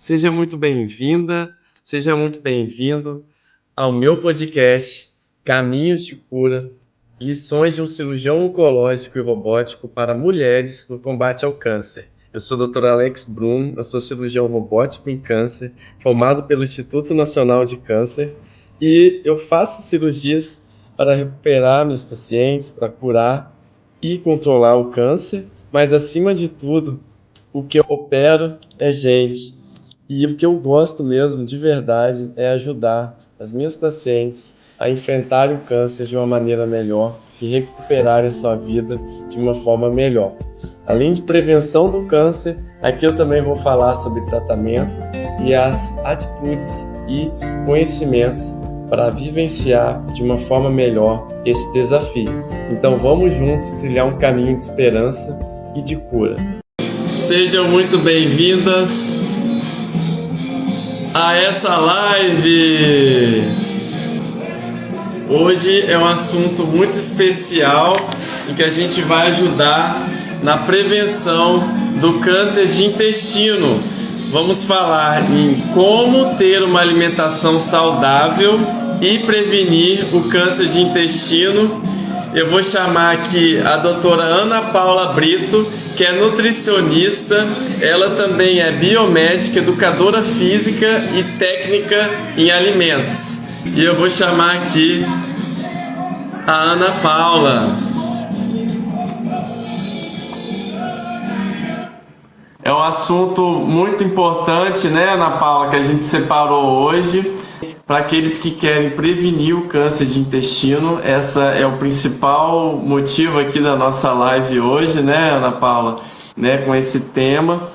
Seja muito bem-vinda, seja muito bem-vindo ao meu podcast Caminhos de Cura, Lições de um Cirurgião Oncológico e Robótico para Mulheres no Combate ao Câncer. Eu sou o Dr. Alex Brum, eu sou cirurgião robótico em câncer, formado pelo Instituto Nacional de Câncer, e eu faço cirurgias para recuperar meus pacientes, para curar e controlar o câncer, mas acima de tudo, o que eu opero é gente. E o que eu gosto mesmo, de verdade, é ajudar as minhas pacientes a enfrentarem o câncer de uma maneira melhor e recuperarem a sua vida de uma forma melhor. Além de prevenção do câncer, aqui eu também vou falar sobre tratamento e as atitudes e conhecimentos para vivenciar de uma forma melhor esse desafio. Então vamos juntos trilhar um caminho de esperança e de cura. Sejam muito bem-vindas a essa live. Hoje é um assunto muito especial em que a gente vai ajudar na prevenção do câncer de intestino. Vamos falar em como ter uma alimentação saudável e prevenir o câncer de intestino. Eu vou chamar aqui a doutora Ana Paula Brito, que é nutricionista, ela também é biomédica, educadora física e técnica em alimentos. E eu vou chamar aqui a Ana Paula. É um assunto muito importante, né, Ana Paula, que a gente separou hoje para aqueles que querem prevenir o câncer de intestino. Essa é o principal motivo aqui da nossa live hoje, né, Ana Paula? Né, com esse tema,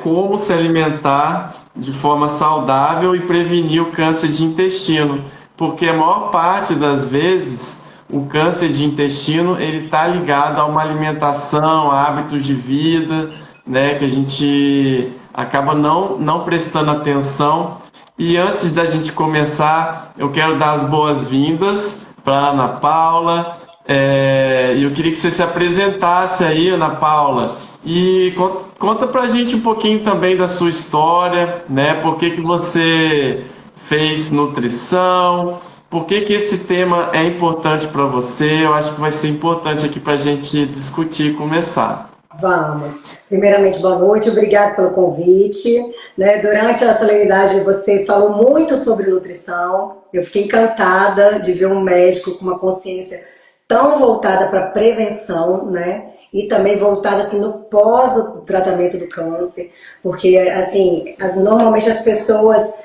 como se alimentar de forma saudável e prevenir o câncer de intestino. Porque a maior parte das vezes o câncer de intestino ele está ligado a uma alimentação, a hábitos de vida, né, que a gente acaba não prestando atenção. E antes da gente começar, eu quero dar as boas-vindas para a Ana Paula. E eu queria que você se apresentasse aí, Ana Paula, e conta para a gente um pouquinho também da sua história, né? Por que você fez nutrição, por que esse tema é importante para você. Eu acho que vai ser importante aqui para a gente discutir e começar. Vamos. Primeiramente, boa noite, obrigado pelo convite. Durante a solenidade, você falou muito sobre nutrição. Eu fiquei encantada de ver um médico com uma consciência tão voltada para a prevenção, né? E também voltada assim, no pós-tratamento do câncer, porque assim, normalmente as pessoas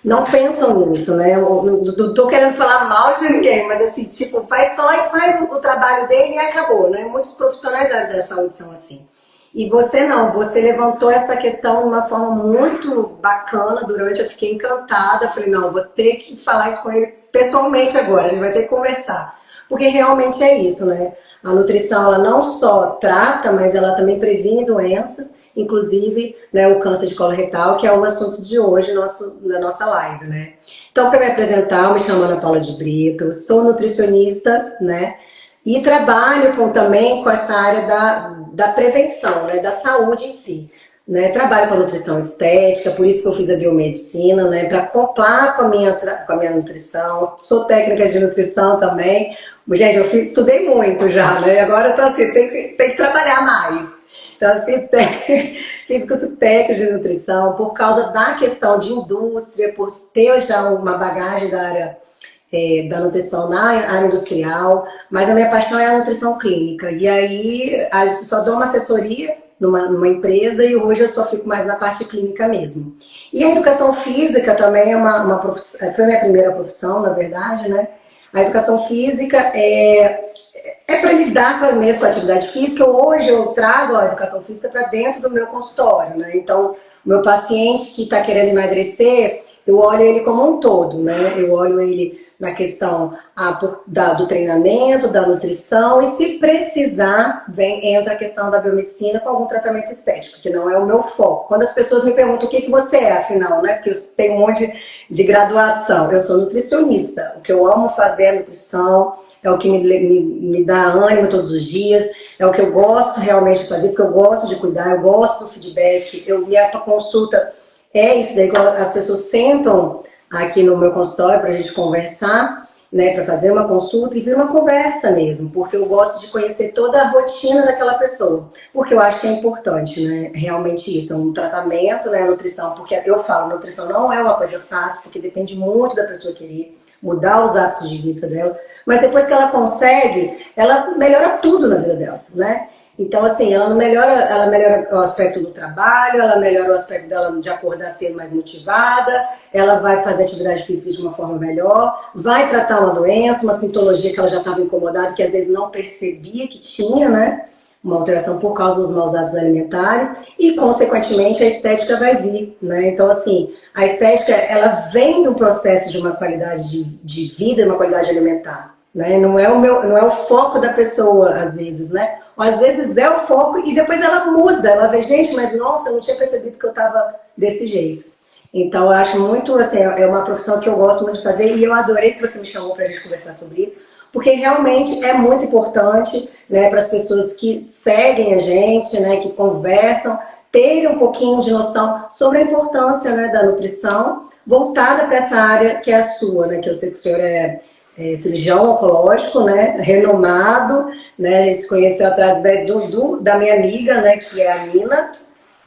não pensam nisso, né? Não tô querendo falar mal de ninguém, mas assim, tipo, faz o trabalho dele e acabou, né? Muitos profissionais da saúde são assim. E você não, você levantou essa questão de uma forma muito bacana eu fiquei encantada, falei, não, vou ter que falar isso com ele pessoalmente agora, a gente vai ter que conversar. Porque realmente é isso, né? A nutrição, ela não só trata, mas ela também previne doenças, inclusive, né, o câncer de colo retal, que é o assunto de hoje na nossa live, né? Então, para me apresentar, eu me chamo Ana Paula de Brito, sou nutricionista, né? E trabalho também com essa área da prevenção, né, da saúde em si. Né? Trabalho com a nutrição estética, por isso que eu fiz a biomedicina, né, para acoplar com a minha nutrição. Sou técnica de nutrição também. Gente, eu estudei muito já, né? Agora eu tô assim, tem que trabalhar mais. Então, eu fiz curso técnico de nutrição por causa da questão de indústria, por ter já uma bagagem da área da nutrição na área industrial, mas a minha paixão é a nutrição clínica. E aí, eu só dou uma assessoria numa empresa e hoje eu só fico mais na parte clínica mesmo. E a educação física também foi a minha primeira profissão, na verdade, né? A educação física é para lidar com a mesma atividade física. Hoje eu trago a educação física para dentro do meu consultório, né? Então, o meu paciente que está querendo emagrecer, eu olho ele como um todo, né? Eu olho ele na questão do treinamento, da nutrição, e se precisar, entra a questão da biomedicina com algum tratamento estético, que não é o meu foco. Quando as pessoas me perguntam o que você é, afinal, né? Porque tem um monte de graduação. Eu sou nutricionista. O que eu amo fazer é nutrição, é o que me dá ânimo todos os dias, é o que eu gosto realmente de fazer, porque eu gosto de cuidar, eu gosto do feedback. Minha consulta é isso daí, quando as pessoas sentam aqui no meu consultório para a gente conversar, né, para fazer uma consulta e vir uma conversa mesmo, porque eu gosto de conhecer toda a rotina daquela pessoa, porque eu acho que é importante, né, realmente isso, é um tratamento, né, a nutrição, porque eu falo, nutrição não é uma coisa fácil, porque depende muito da pessoa querer mudar os hábitos de vida dela, mas depois que ela consegue, ela melhora tudo na vida dela, né? Então, assim, ela melhora o aspecto do trabalho, ela melhora o aspecto dela de acordar cedo mais motivada, ela vai fazer atividade física de uma forma melhor, vai tratar uma doença, uma sintologia que ela já estava incomodada, que às vezes não percebia que tinha, né? Uma alteração por causa dos maus hábitos alimentares e, consequentemente, a estética vai vir, né? Então, assim, a estética, ela vem do processo de uma qualidade de vida e uma qualidade alimentar, né? Não é o foco da pessoa, às vezes, né? Ou às vezes é o foco e depois ela muda, ela vê, gente, mas nossa, eu não tinha percebido que eu estava desse jeito. Então, eu acho muito, assim, é uma profissão que eu gosto muito de fazer e eu adorei que você me chamou para a gente conversar sobre isso, porque realmente é muito importante, né, para as pessoas que seguem a gente, né, que conversam, terem um pouquinho de noção sobre a importância, né, da nutrição voltada para essa área que é a sua, né, que eu sei que o senhor é cirurgião oncológico, né, renomado, né, a gente se conheceu através da minha amiga, né, que é a Nina,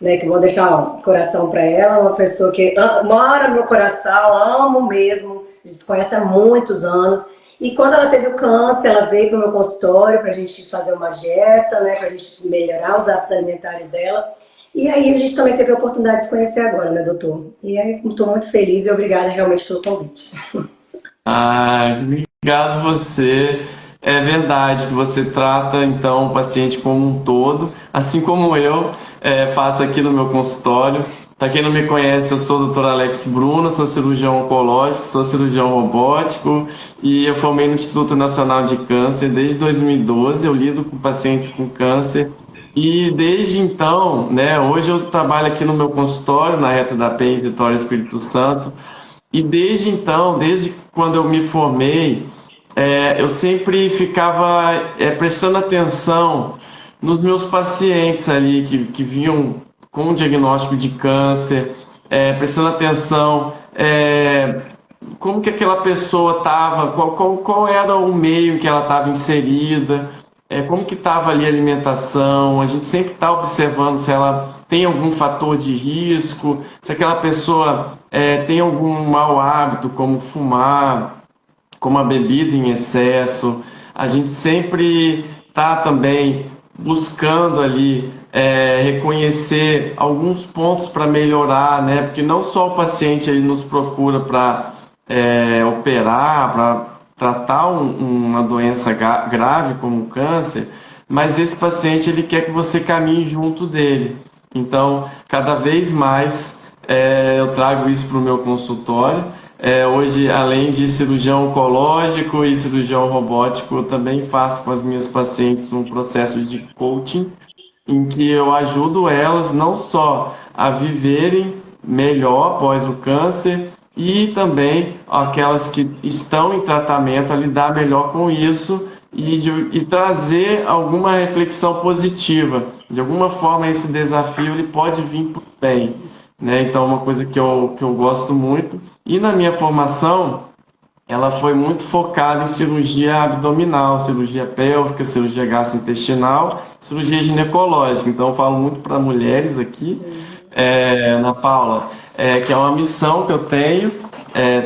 né, que vou deixar um coração para ela, uma pessoa que mora no meu coração, amo mesmo, a gente se conhece há muitos anos, e quando ela teve o câncer, ela veio para o meu consultório para a gente fazer uma dieta, né, para a gente melhorar os hábitos alimentares dela, e aí a gente também teve a oportunidade de se conhecer agora, né, doutor? E aí estou muito feliz e obrigada realmente pelo convite. Ah, obrigado você. É verdade que você trata então o paciente como um todo, assim como eu faço aqui no meu consultório. Para quem não me conhece, eu sou o Dr. Alex Bruno, sou cirurgião oncológico, sou cirurgião robótico e eu formei no Instituto Nacional de Câncer desde 2012. Eu lido com pacientes com câncer e desde então, né, hoje eu trabalho aqui no meu consultório, na Reta da Penha, em Vitória, Espírito Santo. E desde então, desde quando eu me formei, eu sempre ficava prestando atenção nos meus pacientes ali que vinham com o diagnóstico de câncer, prestando atenção como que aquela pessoa estava, qual era o meio em que ela estava inserida, como que estava ali a alimentação. A gente sempre está observando se ela tem algum fator de risco, se aquela pessoa tem algum mau hábito, como fumar, como a bebida em excesso. A gente sempre está também buscando ali reconhecer alguns pontos para melhorar, né? Porque não só o paciente ele nos procura para operar, para tratar uma doença grave como o câncer, mas esse paciente ele quer que você caminhe junto dele. Então, cada vez mais eu trago isso para o meu consultório. Hoje, além de cirurgião oncológico e cirurgião robótico, eu também faço com as minhas pacientes um processo de coaching, em que eu ajudo elas não só a viverem melhor após o câncer, e também aquelas que estão em tratamento a lidar melhor com isso e trazer alguma reflexão positiva. De alguma forma, esse desafio ele pode vir por bem, né? Então, uma coisa que eu gosto muito. E na minha formação, ela foi muito focada em cirurgia abdominal, cirurgia pélvica, cirurgia gastrointestinal, cirurgia ginecológica. Então, eu falo muito para mulheres aqui, Ana Paula, que é uma missão que eu tenho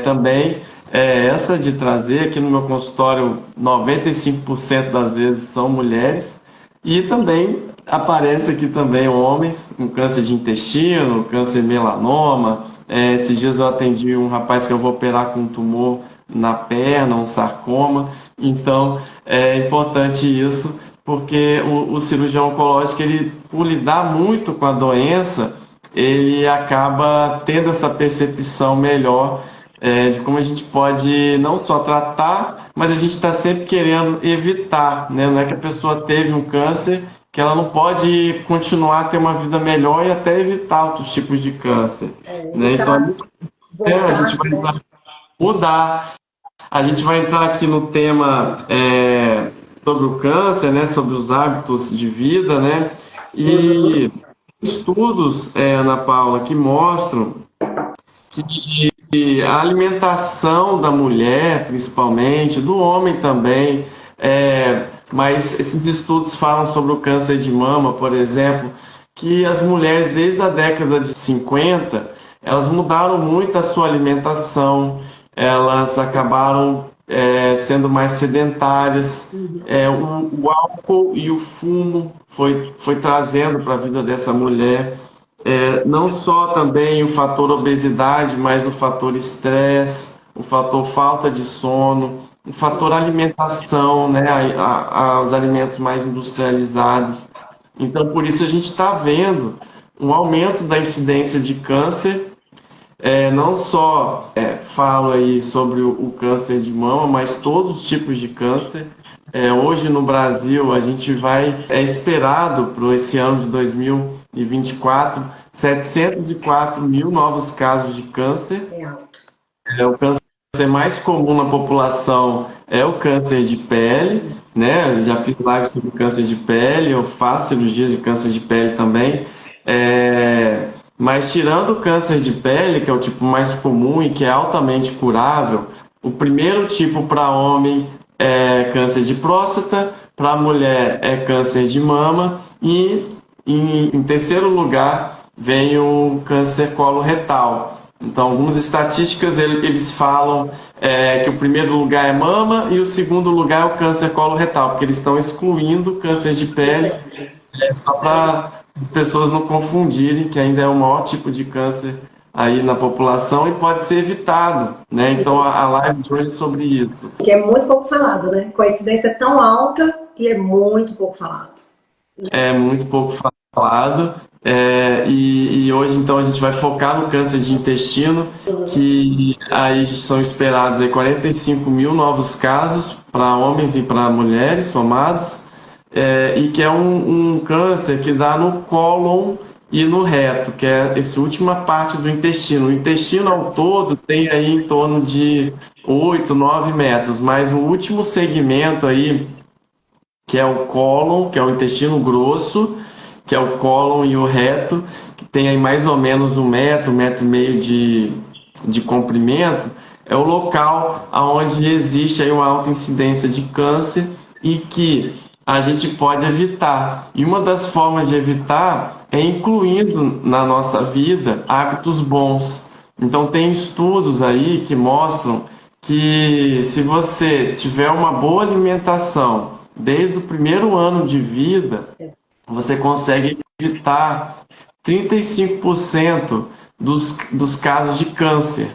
também, essa de trazer aqui no meu consultório, 95% das vezes são mulheres, e também aparece aqui também homens com câncer de intestino, câncer melanoma. Esses dias eu atendi um rapaz que eu vou operar com um tumor na perna, um sarcoma. Então é importante isso, porque o cirurgião oncológico, ele, por lidar muito com a doença, ele acaba tendo essa percepção melhor de como a gente pode não só tratar, mas a gente está sempre querendo evitar, né? Não é que a pessoa teve um câncer que ela não pode continuar a ter uma vida melhor e até evitar outros tipos de câncer, né? Então, Então, a gente voltar, vai né? mudar. A gente vai entrar aqui no tema sobre o câncer, né, sobre os hábitos de vida, né, Uhum. e estudos, Ana Paula, que mostram que a alimentação da mulher, principalmente, do homem também, mas esses estudos falam sobre o câncer de mama, por exemplo, que as mulheres desde a década de 50 elas mudaram muito a sua alimentação, elas acabaram sendo mais sedentárias. O álcool e o fumo foi trazendo para a vida dessa mulher não só também o fator obesidade, mas o fator estresse, o fator falta de sono, o fator alimentação, né, os alimentos mais industrializados. Então, por isso a gente está vendo um aumento da incidência de câncer. Não só falo aí sobre o câncer de mama, mas todos os tipos de câncer. Hoje no Brasil a gente é esperado para esse ano de 2024 704 mil novos casos de câncer. É alto. O câncer mais comum na população é o câncer de pele, né? Eu já fiz live sobre câncer de pele, eu faço cirurgias de câncer de pele também. Mas tirando o câncer de pele, que é o tipo mais comum e que é altamente curável, o primeiro tipo para homem é câncer de próstata, para mulher é câncer de mama e em terceiro lugar vem o câncer coloretal. Então, algumas estatísticas eles falam que o primeiro lugar é mama e o segundo lugar é o câncer coloretal, porque eles estão excluindo o câncer de pele, só para as pessoas não confundirem que ainda é o maior tipo de câncer aí na população e pode ser evitado, né? Então, a live de hoje é sobre isso. Que é muito pouco falado, né? Coincidência é tão alta e é muito pouco falado. É muito pouco falado. E hoje, então, a gente vai focar no câncer de intestino, que aí são esperados aí 45 mil novos casos para homens e para mulheres tomados, e que é um câncer que dá no cólon e no reto, que é essa última parte do intestino. O intestino ao todo tem aí em torno de 8, 9 metros, mas o último segmento aí que é o cólon, que é o intestino grosso, que é o cólon e o reto, que tem aí mais ou menos 1 metro, 1,5 metro de comprimento, é o local onde existe aí uma alta incidência de câncer e que a gente pode evitar. E uma das formas de evitar é incluindo na nossa vida hábitos bons. Então tem estudos aí que mostram que se você tiver uma boa alimentação desde o primeiro ano de vida, você consegue evitar 35% dos casos de câncer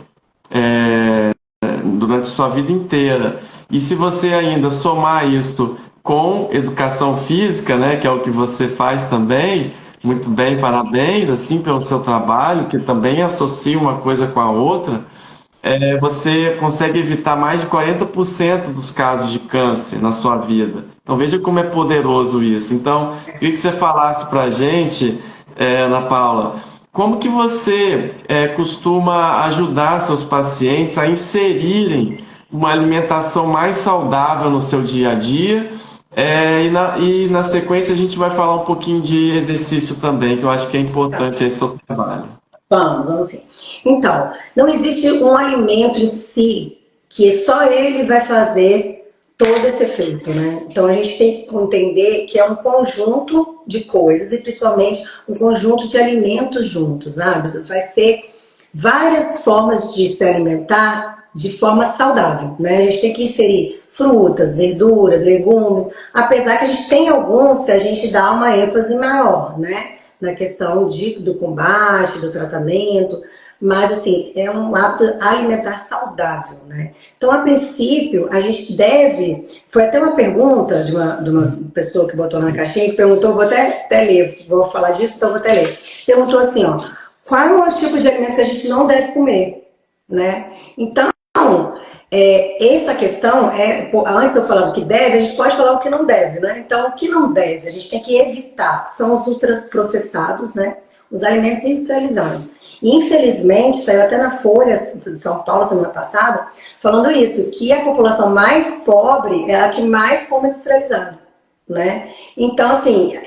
durante sua vida inteira. E se você ainda somar isso com educação física, né, que é o que você faz também, muito bem, parabéns, assim, pelo seu trabalho, que também associa uma coisa com a outra, você consegue evitar mais de 40% dos casos de câncer na sua vida. Então veja como é poderoso isso. Então, queria que você falasse para a gente, Ana Paula, como que você costuma ajudar seus pacientes a inserirem uma alimentação mais saudável no seu dia a dia? E na sequência a gente vai falar um pouquinho de exercício também, que eu acho que é importante aí seu trabalho. Vamos sim. Então, não existe um alimento em si que só ele vai fazer todo esse efeito, né? Então a gente tem que entender que é um conjunto de coisas e principalmente um conjunto de alimentos juntos, né? Vai ser várias formas de se alimentar de forma saudável, né? A gente tem que inserir frutas, verduras, legumes, apesar que a gente tem alguns que a gente dá uma ênfase maior, né? Na questão do combate, do tratamento, mas assim, é um hábito alimentar saudável, né? Então, a princípio, a gente deve, foi até uma pergunta de uma pessoa que botou na caixinha, que perguntou, vou até ler, vou falar disso, então vou até ler. Perguntou assim, ó, qual é o tipo de alimento que a gente não deve comer, né? Então, essa questão, antes de eu falar do que deve, a gente pode falar o que não deve, né? Então, o que não deve, a gente tem que evitar, são os ultraprocessados, né? Os alimentos industrializados. Infelizmente, saiu até na Folha de São Paulo semana passada, falando isso, que a população mais pobre é a que mais come industrializado, né? Então, assim,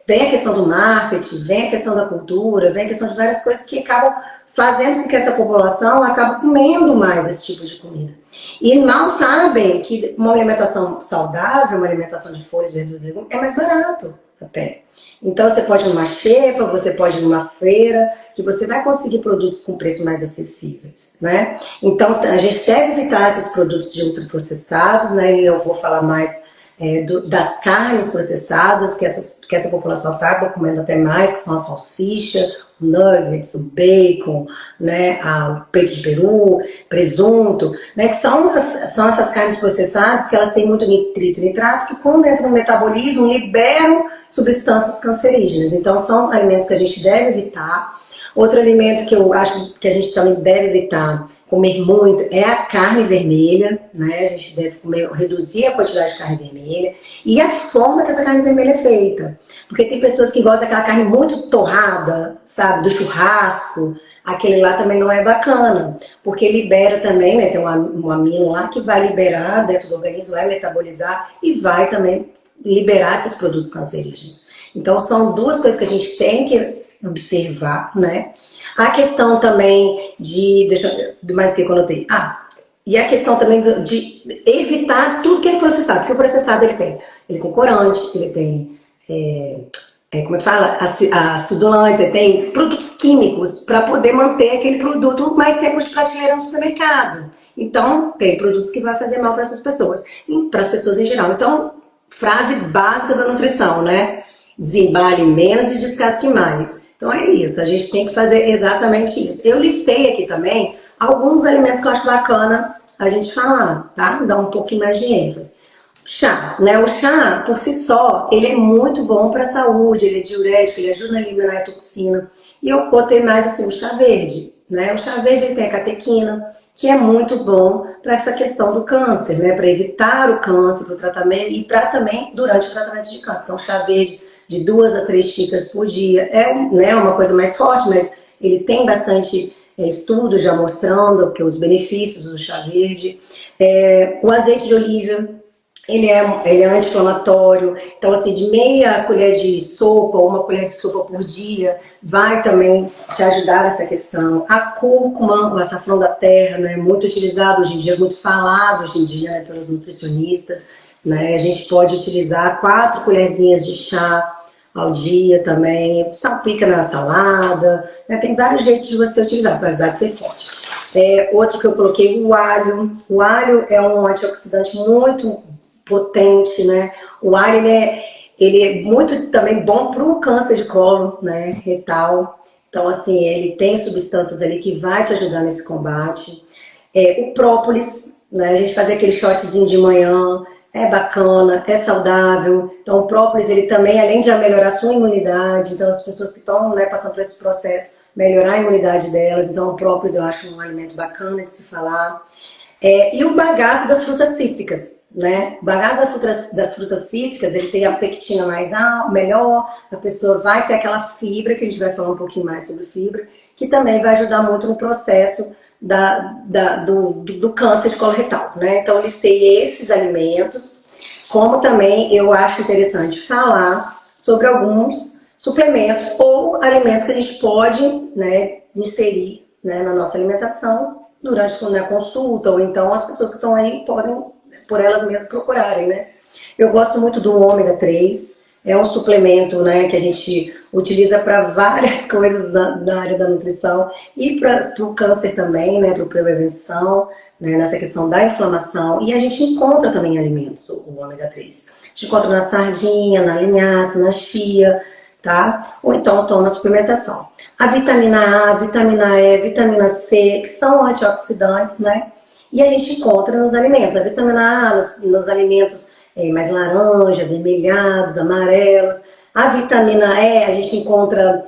vem a questão do marketing, vem a questão da cultura, vem a questão de várias coisas que acabam fazendo com que essa população acabe comendo mais esse tipo de comida. E mal sabem que uma alimentação saudável, uma alimentação de folhas, verduras e legumes, é mais barato até. Então você pode ir numa xepa, você pode ir numa feira, que você vai conseguir produtos com preços mais acessíveis, né? Então a gente deve evitar esses produtos de ultraprocessados, né? E eu vou falar mais das carnes processadas, que essa população está comendo até mais, que são a salsicha, o nuggets, o bacon, né, o peito de peru, presunto, né, que são essas carnes processadas que elas têm muito nitrito e nitrato, que quando entram no metabolismo liberam substâncias cancerígenas. Então são alimentos que a gente deve evitar. Outro alimento que eu acho que a gente também deve evitar comer muito é a carne vermelha, né? A gente deve reduzir a quantidade de carne vermelha e a forma que essa carne vermelha é feita. Porque tem pessoas que gostam daquela carne muito torrada, sabe? Do churrasco. Aquele lá também não é bacana, porque libera também, né? Tem um amino lá que vai liberar dentro do organismo, vai metabolizar e vai também liberar esses produtos cancerígenos. Então são duas coisas que a gente tem que observar, né? A questão também mais o que eu anotei? E a questão também de evitar tudo que é processado, porque o processado ele tem corante, ele tem, como é que fala? Acidulantes, ele tem produtos químicos para poder manter aquele produto mais tempo de prateleira no supermercado. Então, tem produtos que vai fazer mal para essas pessoas, para as pessoas em geral. Então, frase básica da nutrição, né? Desembale menos e descasque mais. Então é isso, a gente tem que fazer exatamente isso. Eu listei aqui também alguns alimentos que eu acho bacana a gente falar, tá? Dar um pouquinho mais de ênfase. Chá, né? O chá, por si só, ele é muito bom para a saúde, ele é diurético, ele ajuda a eliminar a toxina. E eu botei mais assim, o chá verde, né? O chá verde ele tem a catequina, que é muito bom para essa questão do câncer, né? Para evitar o câncer, para o tratamento e para também durante o tratamento de câncer. Então, o chá verde de 2 a 3 xícaras por dia. É uma coisa mais forte, mas ele tem bastante estudos já mostrando que os benefícios do chá verde. O azeite de oliva, ele é anti-inflamatório. Então, assim, de meia colher de sopa ou uma colher de sopa por dia, vai também te ajudar nessa questão. A cúrcuma, o açafrão da terra, né, muito utilizado hoje em dia, muito falado hoje em dia, né, pelos nutricionistas. Né? A gente pode utilizar 4 colherzinhas de chá ao dia também, salpica na salada, né? Tem vários jeitos de você utilizar, apesar de ser forte. Outro que eu coloquei, o alho. O alho é um antioxidante muito potente, né? O alho, ele é muito também bom para o câncer de colo, né? Retal. Então, assim, ele tem substâncias ali que vai te ajudar nesse combate. O própolis, né? A gente fazer aquele shotzinho de manhã, é bacana, é saudável. Então o própolis, ele também, além de melhorar a sua imunidade, então as pessoas que estão, né, passando por esse processo, melhorar a imunidade delas, então o própolis eu acho um alimento bacana de se falar. E o bagaço das frutas cítricas, né? O bagaço das frutas cítricas, ele tem a pectina mais alta, melhor, a pessoa vai ter aquela fibra, que a gente vai falar um pouquinho mais sobre fibra, que também vai ajudar muito no processo do câncer de colo retal, né? Então eu listei esses alimentos, como também eu acho interessante falar sobre alguns suplementos ou alimentos que a gente pode, né, inserir, né, na nossa alimentação durante a consulta, ou então as pessoas que estão aí podem, por elas mesmas, procurarem, né? Eu gosto muito do ômega 3, é um suplemento, né, que a gente utiliza para várias coisas da área da nutrição e para o câncer também, né, para prevenção, né, nessa questão da inflamação. E a gente encontra também em alimentos o ômega 3. A gente encontra na sardinha, na linhaça, na chia, tá? Ou então toma suplementação. A vitamina A, vitamina E, vitamina C, que são antioxidantes, né? E a gente encontra nos alimentos. A vitamina A nos alimentos mais laranja, vermelhados, amarelos. A vitamina E a gente encontra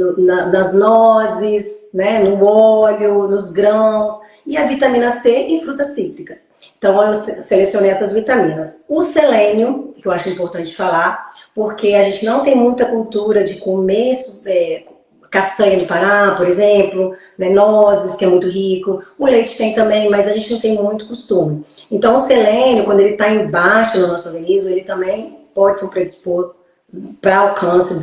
nas nozes, né, no óleo, nos grãos. E a vitamina C em frutas cítricas. Então eu selecionei essas vitaminas. O selênio, que eu acho importante falar, porque a gente não tem muita cultura de comer castanha do Pará, por exemplo, né, nozes, que é muito rico. O leite tem também, mas a gente não tem muito costume. Então, o selênio, quando ele está embaixo no nosso organismo, ele também pode ser um predispositor para o câncer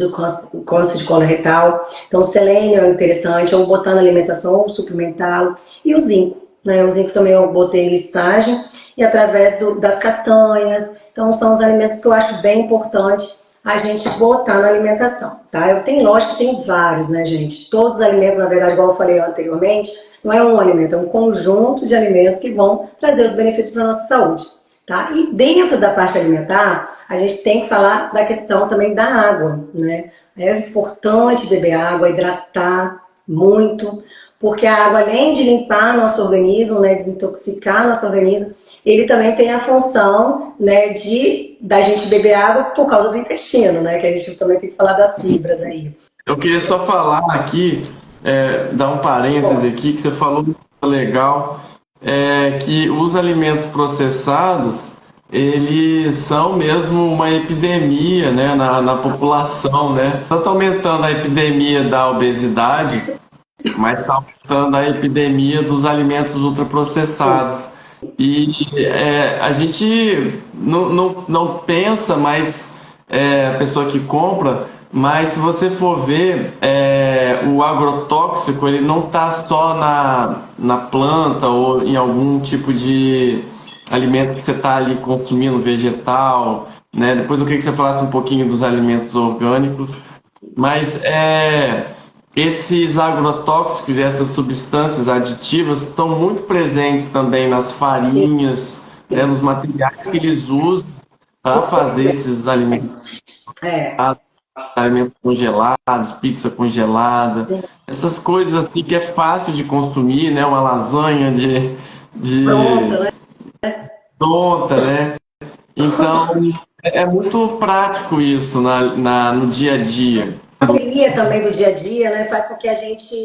de colo retal. Então, o selênio é interessante, ou botar na alimentação, ou suplementá-lo. E o zinco, né? O zinco também eu botei em listagem, e através das castanhas. Então, são os alimentos que eu acho bem importante a gente botar na alimentação, tá? Eu tenho, lógico, tem vários, né, gente? Todos os alimentos, na verdade, igual eu falei anteriormente, não é um alimento, é um conjunto de alimentos que vão trazer os benefícios para a nossa saúde, tá? E dentro da parte alimentar, a gente tem que falar da questão também da água, né? É importante beber água, hidratar muito, porque a água, além de limpar nosso organismo, né, desintoxicar nosso organismo, ele também tem a função, né, da gente beber água por causa do intestino, né? Que a gente também tem que falar das fibras aí. Eu queria só falar aqui, dar um parêntese aqui, que você falou muito legal, que os alimentos processados, eles são mesmo uma epidemia, né, na população, né? Tanto aumentando a epidemia da obesidade, mas está aumentando a epidemia dos alimentos ultraprocessados. E a gente não pensa, mas a pessoa que compra, mas se você for ver, o agrotóxico ele não está só na planta ou em algum tipo de alimento que você está ali consumindo, vegetal, né? Depois eu queria que você falasse um pouquinho dos alimentos orgânicos, mas esses agrotóxicos e essas substâncias aditivas estão muito presentes também nas farinhas, né, nos materiais que eles usam para fazer esses alimentos, alimentos congelados, pizza congelada, essas coisas assim que é fácil de consumir, né, uma lasanha de pronta, né? Então é muito prático isso no dia a dia. A correria também do dia a dia, né, faz com que a gente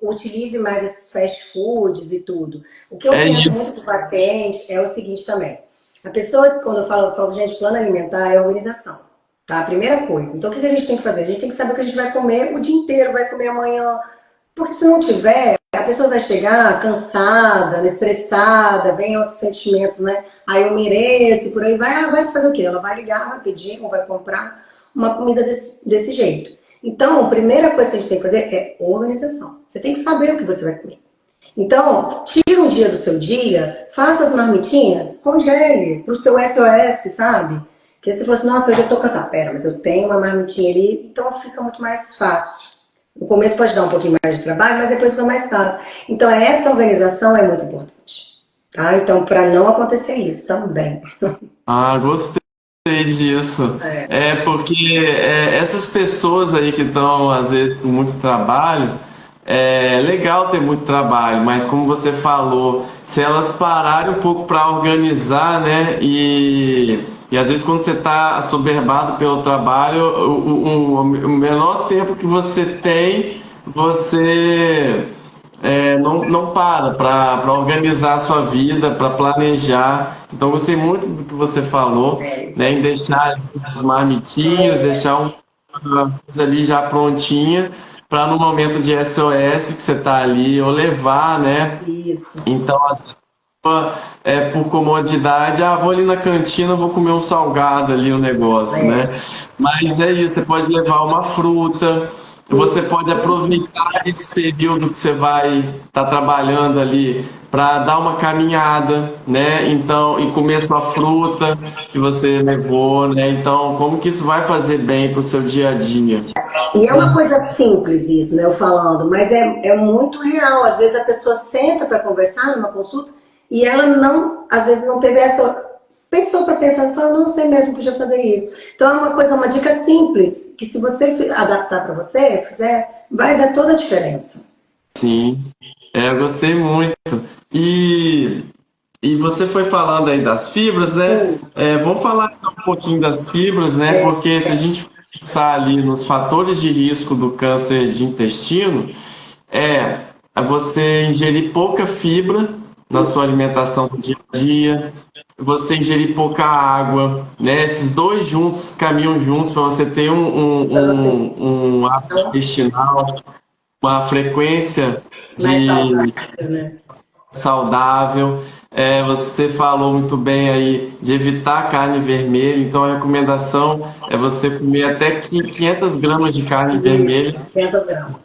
utilize mais esses fast foods e tudo. O que eu tento muito com o paciente é o seguinte também. A pessoa, quando eu falo, gente, plano alimentar é organização, tá? A primeira coisa. Então, o que a gente tem que fazer? A gente tem que saber o que a gente vai comer o dia inteiro, vai comer amanhã. Porque se não tiver, a pessoa vai chegar cansada, estressada, vem outros sentimentos, né? Aí eu mereço, por aí vai. Ela vai fazer o quê? Ela vai ligar, vai pedir ou vai comprar uma comida desse jeito. Então, a primeira coisa que a gente tem que fazer é organização. Você tem que saber o que você vai comer. Então, tira um dia do seu dia, faça as marmitinhas, congele para o seu SOS, sabe? Porque se fosse, nossa, hoje eu tô cansada. Pera, mas eu tenho uma marmitinha ali, então fica muito mais fácil. No começo pode dar um pouquinho mais de trabalho, mas depois fica mais fácil. Então, essa organização é muito importante. Tá? Então, para não acontecer isso também. Ah, gostei disso. Porque essas pessoas aí que estão, às vezes, com muito trabalho, é legal ter muito trabalho, mas como você falou, se elas pararem um pouco para organizar, né? E às vezes quando você está assoberbado pelo trabalho, o menor tempo que você tem, você não para organizar a sua vida, para planejar. Então, gostei muito do que você falou, né, em deixar as marmitinhas, deixar uma coisa ali já prontinha, para no momento de SOS que você está ali, ou levar, né? Isso. Então, às vezes, por comodidade, vou ali na cantina, vou comer um salgado ali no negócio, né? Mas é isso, você pode levar uma fruta. Você pode aproveitar esse período que você vai estar trabalhando ali para dar uma caminhada, né? Então, e comer sua fruta que você levou, né? Então, como que isso vai fazer bem para o seu dia a dia? E é uma coisa simples isso, né? Eu falando, mas é muito real. Às vezes a pessoa senta para conversar numa consulta e ela não, às vezes não teve essa. Pensou para pensar e falou, não sei mesmo, podia fazer isso. Então é uma coisa, uma dica simples, que se você adaptar para você, fizer, vai dar toda a diferença. Sim, eu gostei muito. E você foi falando aí das fibras, né? Vamos falar um pouquinho das fibras, né? Porque se a gente pensar ali nos fatores de risco do câncer de intestino, é você ingerir pouca fibra na sua alimentação do dia a dia, você ingerir pouca água, né? Esses dois juntos caminham juntos para você ter um hábito intestinal, uma frequência Mais de saudável, né? saudável. Você falou muito bem aí de evitar carne vermelha, então a recomendação é você comer até 500 gramas de carne Isso, vermelha. 500 gramas.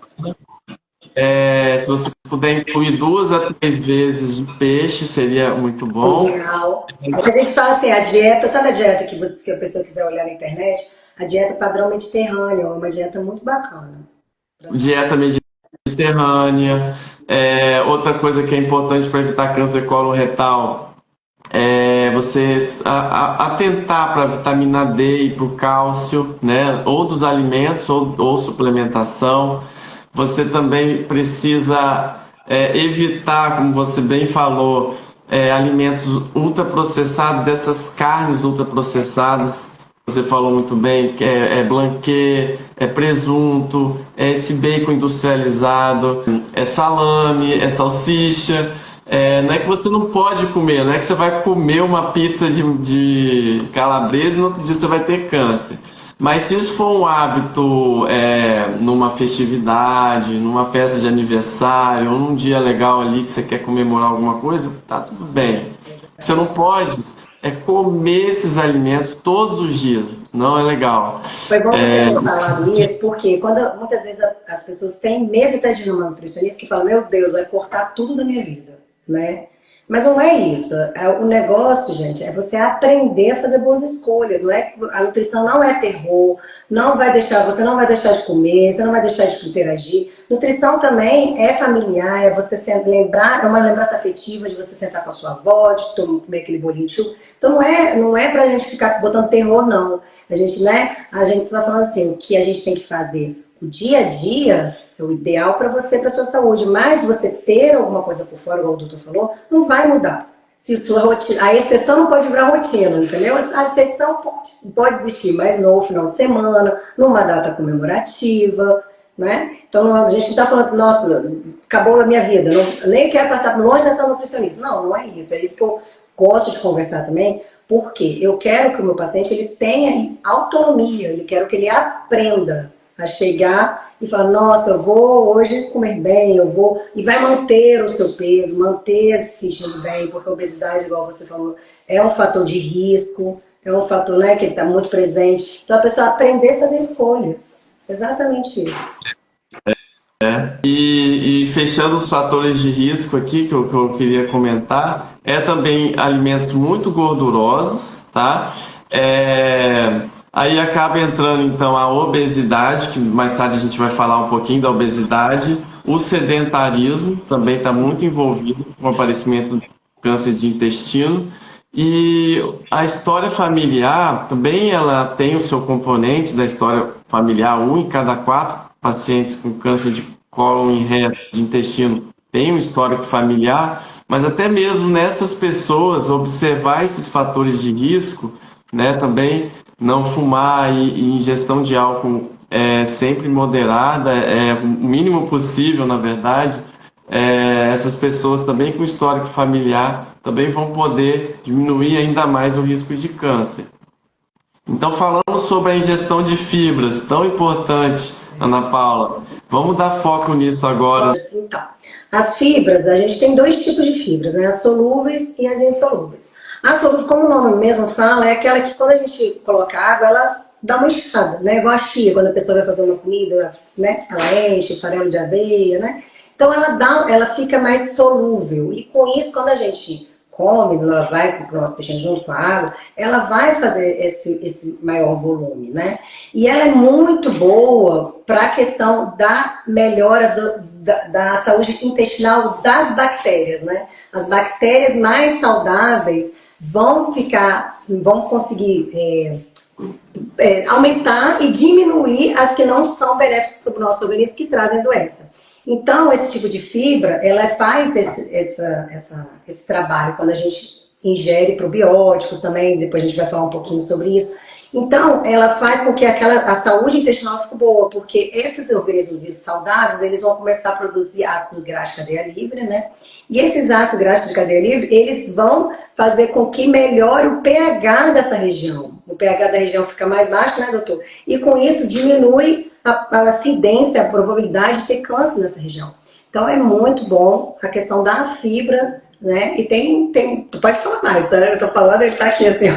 Se você puder incluir 2 a 3 vezes de peixe, seria muito O bom. ideal. Muita gente fala assim, a dieta, sabe a dieta que a pessoa quiser olhar na internet? A dieta padrão mediterrânea, é uma dieta muito bacana. Dieta mediterrânea. Outra coisa que é importante para evitar câncer coloretal é você atentar para a vitamina D e para o cálcio, né? Ou dos alimentos ou suplementação. Você também precisa evitar, como você bem falou, alimentos ultraprocessados, dessas carnes ultraprocessadas. Você falou muito bem que é blanquê, é presunto, é esse bacon industrializado, é salame, é salsicha. Não é que você não pode comer, não é que você vai comer uma pizza de calabresa e no outro dia você vai ter câncer. Mas se isso for um hábito numa festividade, numa festa de aniversário, ou num dia legal ali que você quer comemorar alguma coisa, tá tudo bem. Você não pode comer esses alimentos todos os dias, não é legal. Foi bom você ter falado isso, porque muitas vezes as pessoas têm medo até de ir numa nutricionista que fala, meu Deus, vai cortar tudo da minha vida, né? Mas não é isso. O negócio, gente, é você aprender a fazer boas escolhas. Não é, a nutrição não é terror, você não vai deixar de comer, você não vai deixar de interagir. Nutrição também é familiar, é você lembrar, é uma lembrança afetiva de você sentar com a sua avó, de comer aquele bolinho de chuva. Então não é pra gente ficar botando terror, não. A gente, né? A gente está falando assim, o que a gente tem que fazer o dia a dia é o ideal para você, para sua saúde. Mas você ter alguma coisa por fora, igual o doutor falou, não vai mudar. Se sua rotina, a exceção não pode virar rotina, entendeu? A exceção pode existir, mas no final de semana, numa data comemorativa, né? Então a gente não está falando, nossa, acabou a minha vida, nem quero passar por longe dessa nutricionista. Não é isso. É isso que eu gosto de conversar também, porque eu quero que o meu paciente ele tenha autonomia, eu quero que ele aprenda a chegar e falar, nossa, eu vou hoje comer bem, e vai manter o seu peso, manter se sentindo bem, porque a obesidade, igual você falou, é um fator de risco, é um fator, né, que está muito presente. Então a pessoa aprender a fazer escolhas. Exatamente isso. E fechando os fatores de risco aqui que eu queria comentar, também alimentos muito gordurosos, tá? Aí acaba entrando então a obesidade, que mais tarde a gente vai falar um pouquinho da obesidade, o sedentarismo também está muito envolvido com o aparecimento do câncer de intestino, e a história familiar também ela tem o seu componente da história familiar. 1 em cada 4 pacientes com câncer de cólon e reto, de intestino, tem um histórico familiar, mas até mesmo nessas pessoas observar esses fatores de risco, né, também não fumar e ingestão de álcool sempre moderada, o mínimo possível, na verdade. Essas pessoas também com histórico familiar também vão poder diminuir ainda mais o risco de câncer. Então, falando sobre a ingestão de fibras, tão importante, Ana Paula, vamos dar foco nisso agora. Então, as fibras, a gente tem 2 tipos de fibras, né? As solúveis e as insolúveis. A solúvel, como o nome mesmo fala, é aquela que quando a gente coloca água, ela dá uma inchada, né? Igual a chia, quando a pessoa vai fazer uma comida, né? Ela enche, farelo de aveia, né? Então ela fica mais solúvel. E com isso, quando a gente come, ela vai para o nosso intestino junto com a água, ela vai fazer esse maior volume, né? E ela é muito boa para a questão da melhora da saúde intestinal das bactérias, né? As bactérias mais saudáveis vão conseguir aumentar e diminuir as que não são benéficas para o nosso organismo, que trazem doença. Então, esse tipo de fibra, ela faz esse trabalho quando a gente ingere probióticos também, depois a gente vai falar um pouquinho sobre isso. Então, ela faz com que a saúde intestinal fique boa, porque esses organismos saudáveis, eles vão começar a produzir ácidos graxos de cadeia livre, né? E esses ácidos graxos de cadeia livre, eles vão fazer com que melhore o pH dessa região. O pH da região fica mais baixo, né, doutor? E com isso diminui a acidência, a probabilidade de ter câncer nessa região. Então é muito bom a questão da fibra, né? E tu pode falar mais, tá? Eu tô falando, ele tá aqui assim,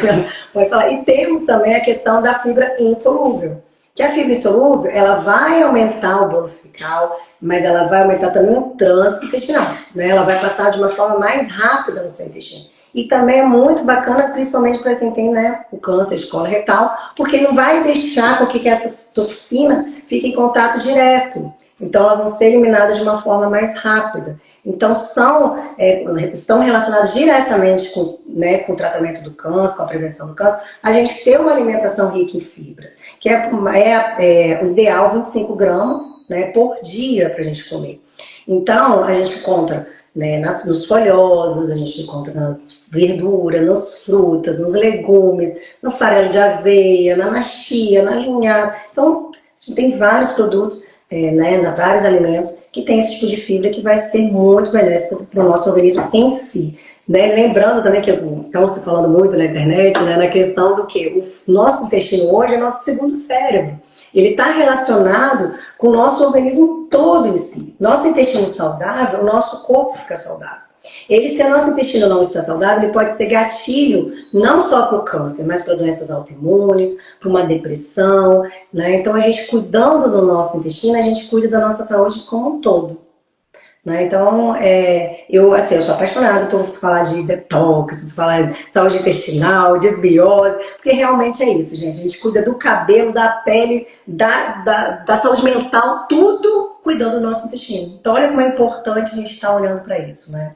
pode falar. E temos também a questão da fibra insolúvel. Que a fibra insolúvel, ela vai aumentar o bolo fecal, mas ela vai aumentar também o trânsito intestinal, né? Ela vai passar de uma forma mais rápida no seu intestino. E também é muito bacana, principalmente para quem tem, né, o câncer de colo retal, porque não vai deixar com que essas toxinas fiquem em contato direto. Então, elas vão ser eliminadas de uma forma mais rápida. Então, estão relacionadas diretamente com, né, com o tratamento do câncer, com a prevenção do câncer, a gente ter uma alimentação rica em fibras, que é o ideal 25 gramas, né, por dia para a gente comer. Então, a gente encontra, né, nos folhosos, a gente encontra nas verduras, nas frutas, nos legumes, no farelo de aveia, na chia, na linhaça. Então, tem vários produtos, né, vários alimentos que tem esse tipo de fibra que vai ser muito benéfico para o nosso organismo em si. Né? Lembrando também que estão se falando muito na internet, né, na questão do que o nosso intestino hoje é nosso segundo cérebro. Ele está relacionado com o nosso organismo todo em si. Nosso intestino saudável, o nosso corpo fica saudável. Se o nosso intestino não está saudável, ele pode ser gatilho não só para o câncer, mas para doenças autoimunes, para uma depressão, né? Então, a gente cuidando do nosso intestino, a gente cuida da nossa saúde como um todo. Né? Então, eu sou apaixonada por falar de detox, por falar de saúde intestinal, desbiose, porque realmente é isso, gente. A gente cuida do cabelo, da pele, da saúde mental, tudo cuidando do nosso intestino. Então, olha como é importante a gente estar olhando para isso, né?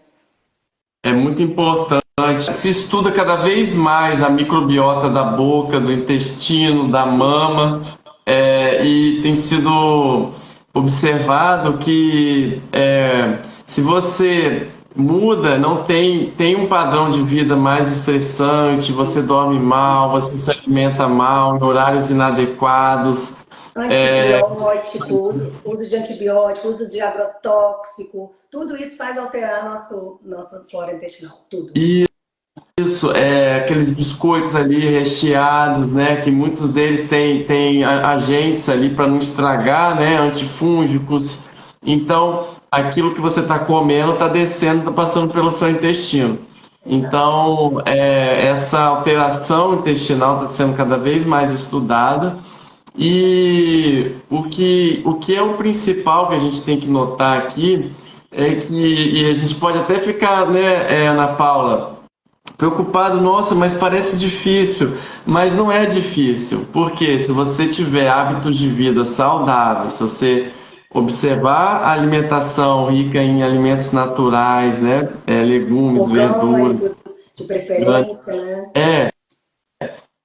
É muito importante. Se estuda cada vez mais a microbiota da boca, do intestino, da mama, e tem sido observado que se você muda, não tem um padrão de vida mais estressante, você dorme mal, você se alimenta mal, em horários inadequados. Antibiótico, uso de antibiótico, uso de agrotóxico, tudo isso faz alterar nossa flora intestinal, tudo. Isso, aqueles biscoitos ali recheados, né? Que muitos deles têm agentes ali para não estragar, né? Antifúngicos. Então, aquilo que você está comendo está descendo, está passando pelo seu intestino. Então, essa alteração intestinal está sendo cada vez mais estudada. E o que é o principal que a gente tem que notar aqui é que, e a gente pode até ficar, né, Ana Paula, preocupado, nossa, mas parece difícil, mas não é difícil, porque se você tiver hábitos de vida saudáveis, se você observar a alimentação rica em alimentos naturais, né, legumes, verduras, de preferência, né?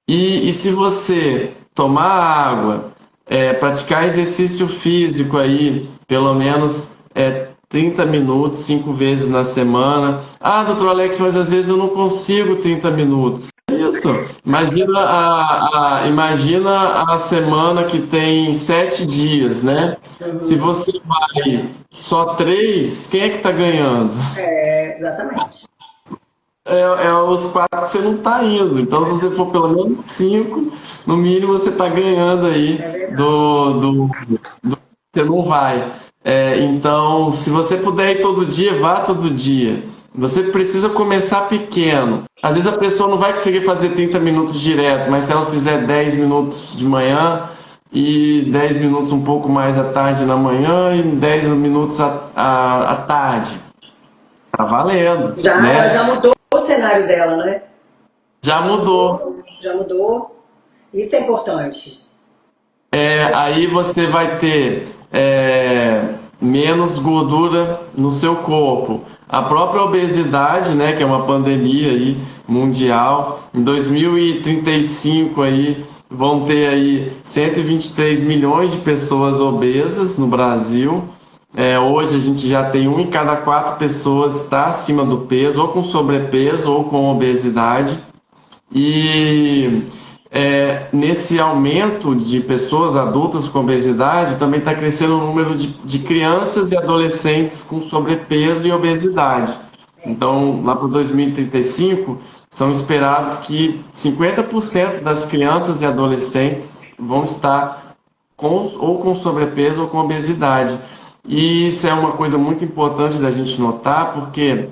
E se você tomar água, praticar exercício físico aí, pelo menos 30 minutos, 5 vezes na semana. Ah, doutor Alex, mas às vezes eu não consigo 30 minutos. Isso. Imagina a semana que tem 7 dias, né? Se você vai só 3, quem é que está ganhando? Exatamente. Os 4 que você não está indo. Então, se você for pelo menos 5, no mínimo você está ganhando aí do você não vai. Então, se você puder ir todo dia, vá todo dia. Você precisa começar pequeno. Às vezes a pessoa não vai conseguir fazer 30 minutos direto, mas se ela fizer 10 minutos de manhã e 10 minutos um pouco mais à tarde na manhã e 10 minutos à tarde, tá valendo. Ela já mudou o cenário dela, né? Já mudou. Já mudou. Isso é importante. Aí você vai ter menos gordura no seu corpo. A própria obesidade, né, que é uma pandemia aí mundial, em 2035 aí vão ter aí 123 milhões de pessoas obesas no Brasil. Hoje a gente já tem 1 em cada 4 pessoas está acima do peso, ou com sobrepeso ou com obesidade. E nesse aumento de pessoas adultas com obesidade, também está crescendo o número de crianças e adolescentes com sobrepeso e obesidade. Então, lá para 2035, são esperados que 50% das crianças e adolescentes vão estar ou com sobrepeso ou com obesidade. E isso é uma coisa muito importante da gente notar, porque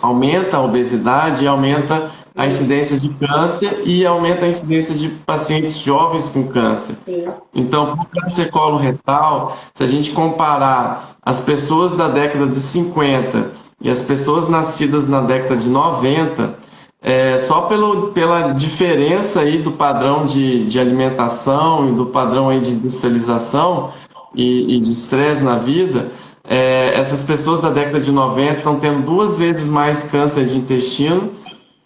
aumenta a obesidade e aumenta a incidência de câncer e aumenta a incidência de pacientes jovens com câncer. Sim. Então, para o câncer coloretal, se a gente comparar as pessoas da década de 50 e as pessoas nascidas na década de 90, só pela diferença aí do padrão de alimentação e do padrão aí de industrialização e de estresse na vida, essas pessoas da década de 90 estão tendo 2 vezes mais câncer de intestino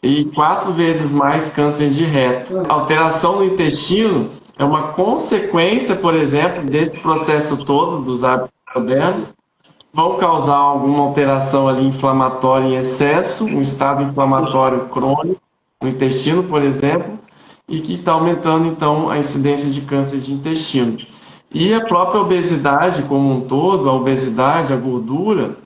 e 4 vezes mais câncer de reto. A alteração no intestino é uma consequência, por exemplo, desse processo todo dos hábitos modernos. Vão causar alguma alteração ali inflamatória em excesso, um estado inflamatório crônico no intestino, por exemplo, e que está aumentando, então, a incidência de câncer de intestino. E a própria obesidade como um todo, a obesidade, a gordura,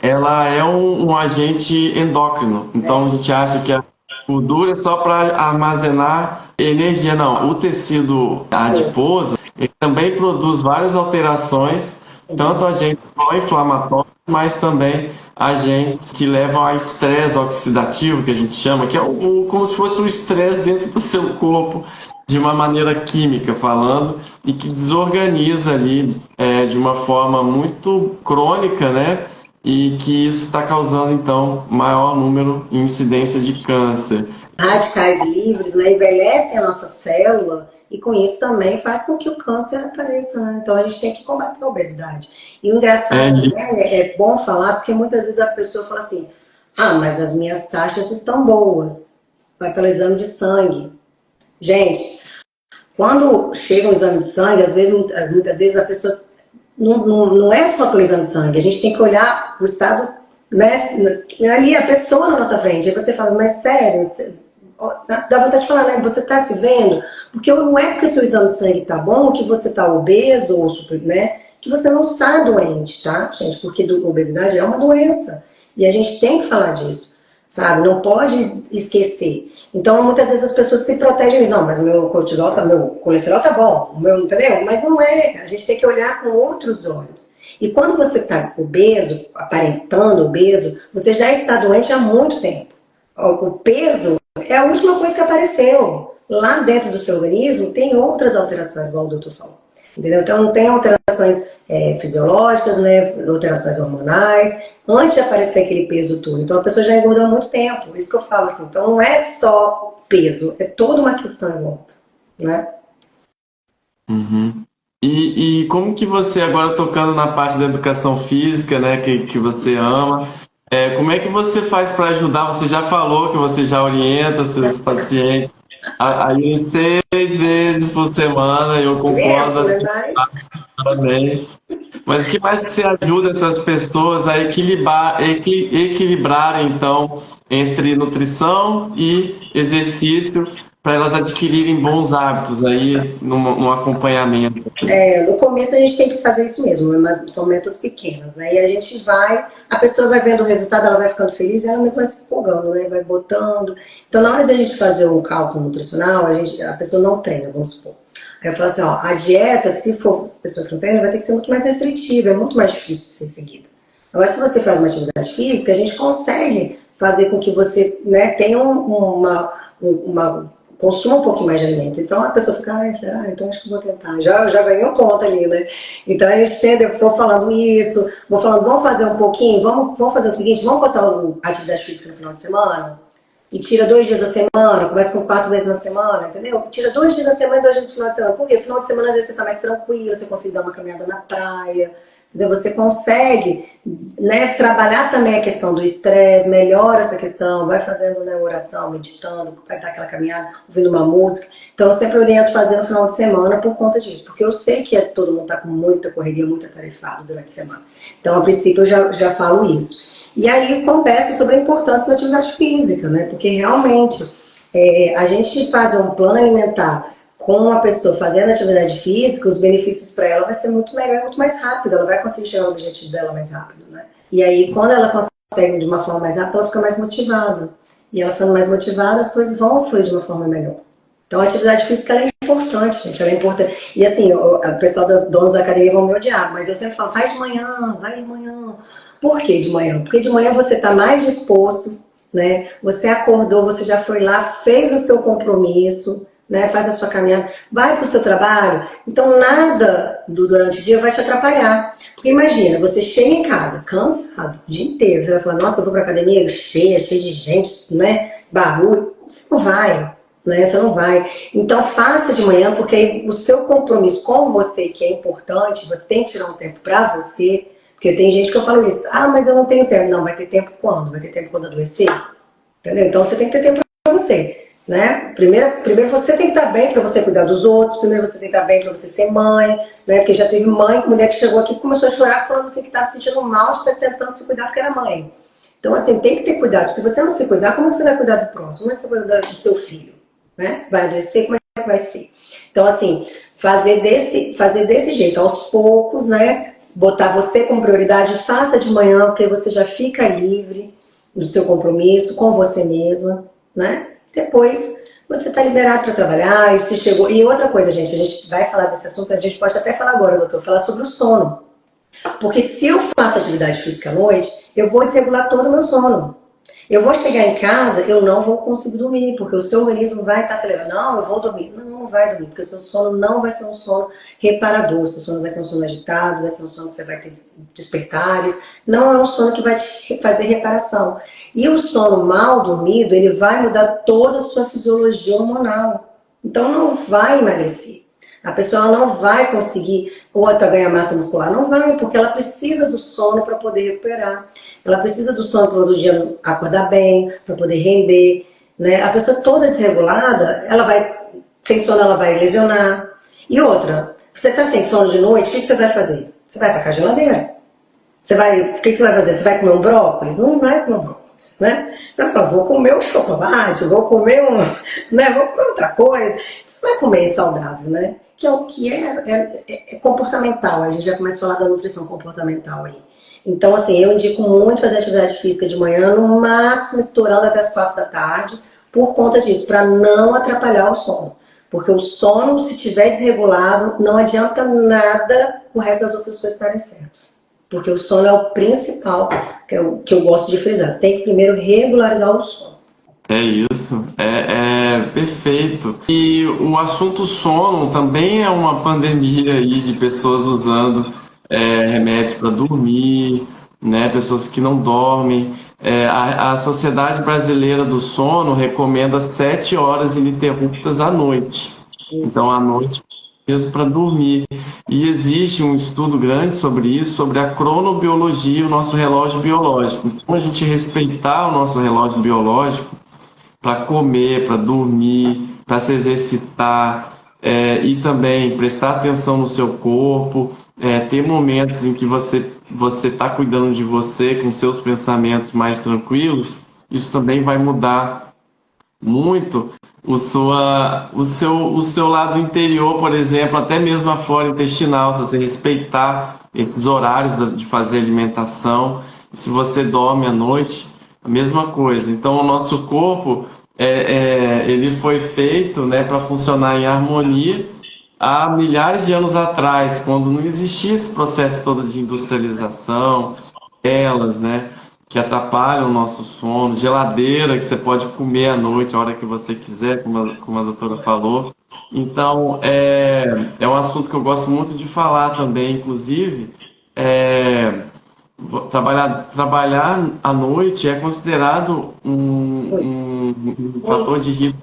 ela é um agente endócrino. Então, a gente acha que a gordura é só para armazenar energia. Não, o tecido adiposo, ele também produz várias alterações, tanto agentes pró-inflamatórios, mas também agentes que levam a estresse oxidativo, que a gente chama, que é como se fosse um estresse dentro do seu corpo, de uma maneira química falando, e que desorganiza ali de uma forma muito crônica, né? E que isso está causando, então, maior número em incidência de câncer. Radicais livres, né, envelhecem a nossa célula e com isso também faz com que o câncer apareça, né? Então a gente tem que combater a obesidade. E o engraçado, né, é bom falar, porque muitas vezes a pessoa fala assim, mas as minhas taxas estão boas, vai pelo exame de sangue. Gente, quando chega um exame de sangue, muitas vezes a pessoa não é só pelo exame de sangue, a gente tem que olhar o estado, né, ali a pessoa na nossa frente. Aí você fala, mas sério, dá vontade de falar, né, você está se vendo? Porque não é porque o seu exame de sangue está bom que você está obeso, ou né, que você não está doente, tá, gente? Porque obesidade é uma doença. E a gente tem que falar disso, sabe? Não pode esquecer. Então, muitas vezes as pessoas se protegem. Não, mas meu cortisol, meu colesterol tá bom, o meu, entendeu? Mas não é. A gente tem que olhar com outros olhos. E quando você está obeso, aparentando obeso, você já está doente há muito tempo. O peso é a última coisa que apareceu. Lá dentro do seu organismo tem outras alterações, igual o doutor falou. Entendeu? Então, tem alterações fisiológicas, né? Alterações hormonais, antes de aparecer aquele peso todo. Então, a pessoa já engordou há muito tempo. Isso que eu falo assim. Então, não é só peso, é toda uma questão em volta, né? Uhum. E como que você, agora tocando na parte da educação física, né, que você ama, como é que você faz para ajudar? Você já falou que você já orienta seus pacientes a ir 6 vezes por semana, eu concordo, assim, parabéns. Mas o que mais que você ajuda essas pessoas a equilibrarem, então, entre nutrição e exercício, para elas adquirirem bons hábitos aí no acompanhamento? No começo a gente tem que fazer isso mesmo, são metas pequenas, né? E a gente a pessoa vai vendo o resultado, ela vai ficando feliz, ela mesma vai se empolgando, né? Vai botando. Então, na hora da gente fazer um cálculo nutricional, a pessoa não treina, vamos supor. Aí eu falo assim, a dieta, se for pessoa que não treina, vai ter que ser muito mais restritiva, é muito mais difícil de ser seguida. Agora, se você faz uma atividade física, a gente consegue fazer com que você, né, tenha consuma um pouquinho mais de alimento. Então a pessoa fica, será? Então acho que vou tentar. Já ganhei um ponto ali, né? Então a gente eu estou falando isso, vou falando, vamos fazer um pouquinho, vamos fazer o seguinte, vamos botar a atividade física no final de semana? E tira 2 dias da semana, começa com 4 vezes na semana, entendeu? Tira 2 dias da semana e 2 dias no final de semana. Por quê? No final de semana às vezes você está mais tranquilo, você consegue dar uma caminhada na praia, entendeu? Você consegue, né, trabalhar também a questão do estresse, melhora essa questão, vai fazendo, né, oração, meditando, vai dar aquela caminhada, ouvindo uma música. Então eu sempre oriento fazer no final de semana por conta disso, porque eu sei que todo mundo está com muita correria, muito atarefado durante a semana. Então, a princípio, eu já falo isso. E aí converso sobre a importância da atividade física, né? Porque realmente a gente fazer um plano alimentar com a pessoa fazendo atividade física, os benefícios para ela vai ser muito melhor, muito mais rápido, ela vai conseguir chegar ao objetivo dela mais rápido, né? E aí, quando ela consegue de uma forma mais rápida, ela fica mais motivada. E ela ficando mais motivada, as coisas vão fluir de uma forma melhor. Então a atividade física ela é importante, gente, ela é importante. E assim, o pessoal dos donos da academia vão me odiar, mas eu sempre falo, faz de manhã, vai de manhã. Por que de manhã? Porque de manhã você está mais disposto, né? Você acordou, você já foi lá, fez o seu compromisso, né? Faz a sua caminhada, vai para o seu trabalho. Então nada durante o dia vai te atrapalhar. Porque imagina, você chega em casa cansado o dia inteiro, você vai falar, nossa, eu vou para a academia cheia de gente, né? Barulho. Você não vai, né? Você não vai. Então faça de manhã, porque aí o seu compromisso com você, que é importante, você tem que tirar um tempo para você. Porque tem gente que eu falo isso, ah, mas eu não tenho tempo. Não, vai ter tempo quando? Vai ter tempo quando adoecer? Entendeu? Então você tem que ter tempo para você, né? Primeiro você tem que estar bem para você cuidar dos outros, primeiro você tem que estar bem para você ser mãe, né? Porque já teve mulher que chegou aqui e começou a chorar falando assim que estava se sentindo mal de estar tentando se cuidar porque era mãe. Então assim, tem que ter cuidado. Se você não se cuidar, como você vai cuidar do próximo? Como é que você vai cuidar do seu filho? Né? Vai adoecer? Como é que vai ser? Então assim, fazer desse jeito, aos poucos, né? Botar você como prioridade, faça de manhã, porque você já fica livre do seu compromisso com você mesma, né? Depois você está liberado para trabalhar, e se chegou. E outra coisa, gente, a gente vai falar desse assunto, a gente pode até falar agora, doutor, falar sobre o sono. Porque se eu faço atividade física à noite, eu vou desregular todo o meu sono. Eu vou chegar em casa, eu não vou conseguir dormir, porque o seu organismo vai estar acelerando. Não, eu vou dormir. Não, não vai dormir, porque o seu sono não vai ser um sono reparador. O seu sono vai ser um sono agitado, vai ser um sono que você vai ter despertares. Não é um sono que vai te fazer reparação. E o sono mal dormido, ele vai mudar toda a sua fisiologia hormonal. Então não vai emagrecer. A pessoa não vai conseguir outra ganhar massa muscular. Não vai, porque ela precisa do sono para poder recuperar. Ela precisa do sono para o dia acordar bem, para poder render. Né? A pessoa toda desregulada, ela vai, sem sono ela vai lesionar. E outra, você está sem sono de noite, o que você vai fazer? Você vai tacar a geladeira. O que você vai fazer? Você vai comer um brócolis? Não vai comer um brócolis, né? Você vai falar, vou comer um chocolate, vou comer né? Vou comer outra coisa. Você vai comer saudável, né? Que é o que é comportamental. A gente já começa a falar da nutrição comportamental aí. Então, assim, eu indico muito fazer atividade física de manhã, no máximo estourando até as 4 da tarde, por conta disso, para não atrapalhar o sono. Porque o sono, se estiver desregulado, não adianta nada o resto das outras coisas estarem certas. Porque o sono é o principal, que eu gosto de frisar. Tem que primeiro regularizar o sono. É isso, é perfeito. E o assunto sono também é uma pandemia aí de pessoas usando remédios para dormir, né? Pessoas que não dormem. A Sociedade Brasileira do Sono recomenda 7 horas ininterruptas à noite. Então, à noite mesmo para dormir. E existe um estudo grande sobre isso, sobre a cronobiologia, o nosso relógio biológico. Então, a gente respeitar o nosso relógio biológico para comer, para dormir, para se exercitar, e também prestar atenção no seu corpo, ter momentos em que você está cuidando de você com seus pensamentos mais tranquilos, isso também vai mudar muito o seu lado interior, por exemplo, até mesmo a flora intestinal, se você respeitar esses horários de fazer alimentação, se você dorme à noite, a mesma coisa. Então, o nosso corpo, ele foi feito, né, para funcionar em harmonia há milhares de anos atrás, quando não existia esse processo todo de industrialização, telas, né, que atrapalham o nosso sono, geladeira que você pode comer à noite, a hora que você quiser, como a doutora falou. Então, é um assunto que eu gosto muito de falar também, inclusive, trabalhar à noite é considerado um fator de risco,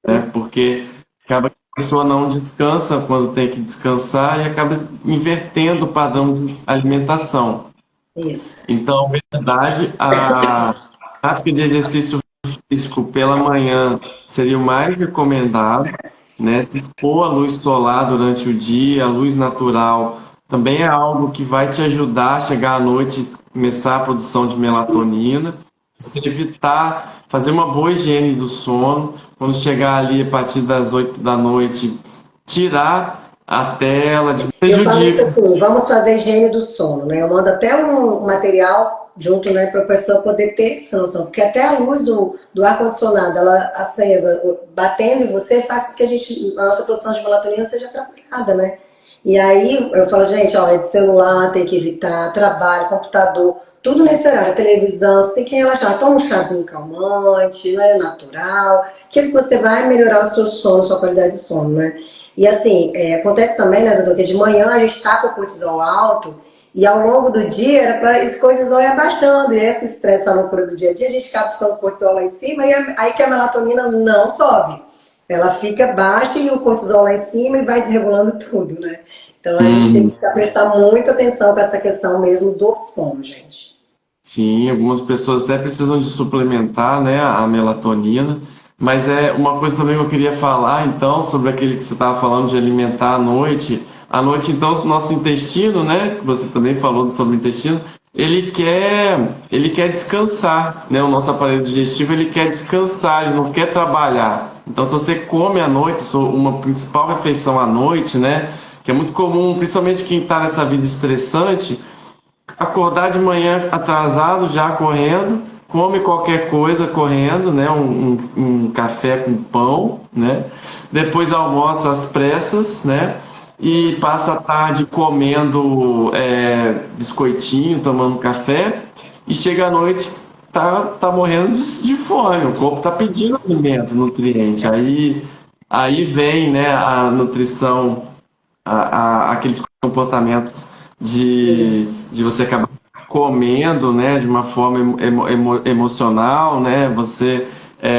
né? Porque acaba que a pessoa não descansa quando tem que descansar e acaba invertendo o padrão de alimentação. Isso. Então, na verdade, a prática de exercício físico pela manhã seria o mais recomendado, né? Se expor à luz solar durante o dia, a luz natural, também é algo que vai te ajudar a chegar à noite e começar a produção de melatonina. Se evitar, fazer uma boa higiene do sono, quando chegar ali a partir das 8 da noite, tirar a tela, Eu falo isso prejudica. assim, vamos fazer higiene do sono, né? Eu mando até um material junto, né, para a pessoa poder ter essa noção. Porque até a luz do ar-condicionado, ela acesa, batendo em você, faz com que a nossa produção de melatonina seja atrapalhada, né? E aí eu falo, gente, ó, é de celular, tem que evitar, trabalho, computador, tudo nesse horário, televisão, você tem que relaxar, toma um chazinho calmante, né, natural, que você vai melhorar o seu sono, sua qualidade de sono, né? E assim, acontece também, né, doutor, que de manhã a gente está com o cortisol alto e ao longo do dia era para esse cortisol ir abaixando, e esse estresse, a loucura do dia a dia, a gente acaba ficando cortisol lá em cima e aí que a melatonina não sobe. Ela fica baixa e o cortisol lá em cima e vai desregulando tudo, né? Então a gente tem que prestar muita atenção para essa questão mesmo do sono, gente. Sim, algumas pessoas até precisam de suplementar, né, a melatonina, mas é uma coisa também que eu queria falar, então, sobre aquele que você estava falando de alimentar à noite. À noite, então, o nosso intestino, né, que você também falou sobre o intestino, ele quer descansar, né, o nosso aparelho digestivo, ele quer descansar, ele não quer trabalhar. Então, se você come à noite, uma principal refeição à noite, né, que é muito comum, principalmente quem está nessa vida estressante, acordar de manhã atrasado, já correndo, come qualquer coisa correndo, né? Um café com pão, né? Depois almoça às pressas, né? E passa a tarde comendo biscoitinho, tomando café, e chega à noite tá morrendo de fome, o corpo tá pedindo alimento, nutriente. Aí vem, né, a nutrição, aqueles comportamentos de você acabar comendo, né, de uma forma emocional, né, você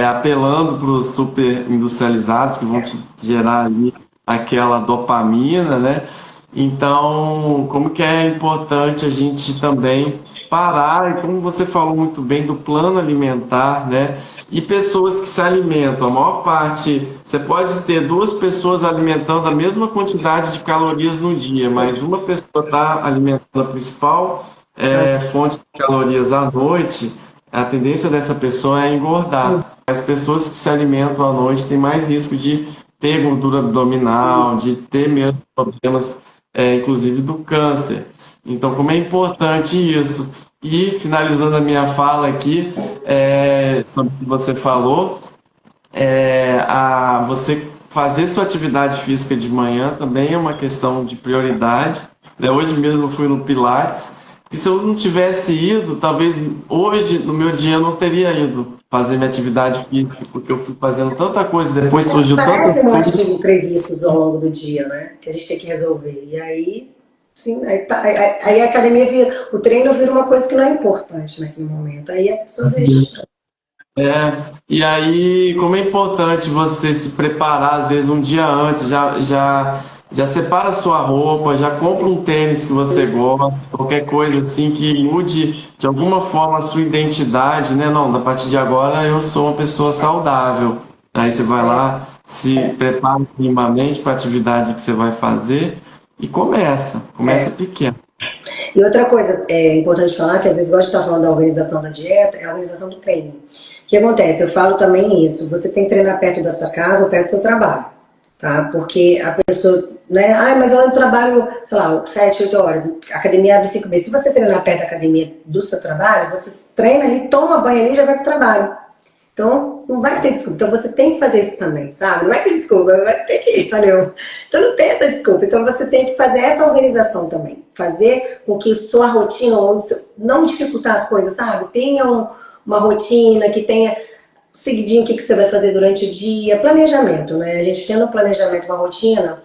apelando para os super industrializados que vão te gerar ali aquela dopamina, né? Então, como que é importante a gente também parar, e como você falou muito bem do plano alimentar, né? E pessoas que se alimentam, a maior parte, você pode ter duas pessoas alimentando a mesma quantidade de calorias no dia, mas uma pessoa está alimentando a principal fonte de calorias à noite, a tendência dessa pessoa é engordar. As pessoas que se alimentam à noite têm mais risco de ter gordura abdominal, de ter mesmo problemas, inclusive do câncer. Então, como é importante isso. E, finalizando a minha fala aqui, sobre o que você falou, você fazer sua atividade física de manhã também é uma questão de prioridade, né? Hoje mesmo eu fui no Pilates, e se eu não tivesse ido, talvez hoje, no meu dia, eu não teria ido fazer minha atividade física, porque eu fui fazendo tanta coisa, depois surgiu tantas Parece um monte coisas. de imprevistos ao longo do dia, né? Que a gente tem que resolver. E aí, sim, aí a academia vira, o treino vira uma coisa que não é importante naquele momento. Aí a pessoa deixa. E aí, como é importante você se preparar, às vezes um dia antes, já separa a sua roupa, já compra um tênis que você gosta, qualquer coisa assim que mude de alguma forma a sua identidade, né? Não, a partir de agora eu sou uma pessoa saudável. Aí você vai lá, se prepara minimamente para a atividade que você vai fazer e começa pequeno. E outra coisa importante falar, que às vezes gosta de estar falando da organização da dieta, é a organização do treino. O que acontece? Eu falo também isso, você tem que treinar perto da sua casa ou perto do seu trabalho, tá? Porque a pessoa, né, mas eu trabalho, sei lá, 7, 8 horas, a academia abre 5 vezes. Se você treinar perto da academia do seu trabalho, você treina ali, toma banho ali e já vai pro trabalho. Então, não vai ter desculpa. Então, você tem que fazer isso também, sabe? Não vai ter desculpa, vai ter que ir, valeu. Então, não tem essa desculpa. Então, você tem que fazer essa organização também. Fazer com que sua rotina, não dificultar as coisas, sabe? Tenha uma rotina, que tenha seguidinho o que você vai fazer durante o dia. Planejamento, né? A gente tendo um planejamento, uma rotina,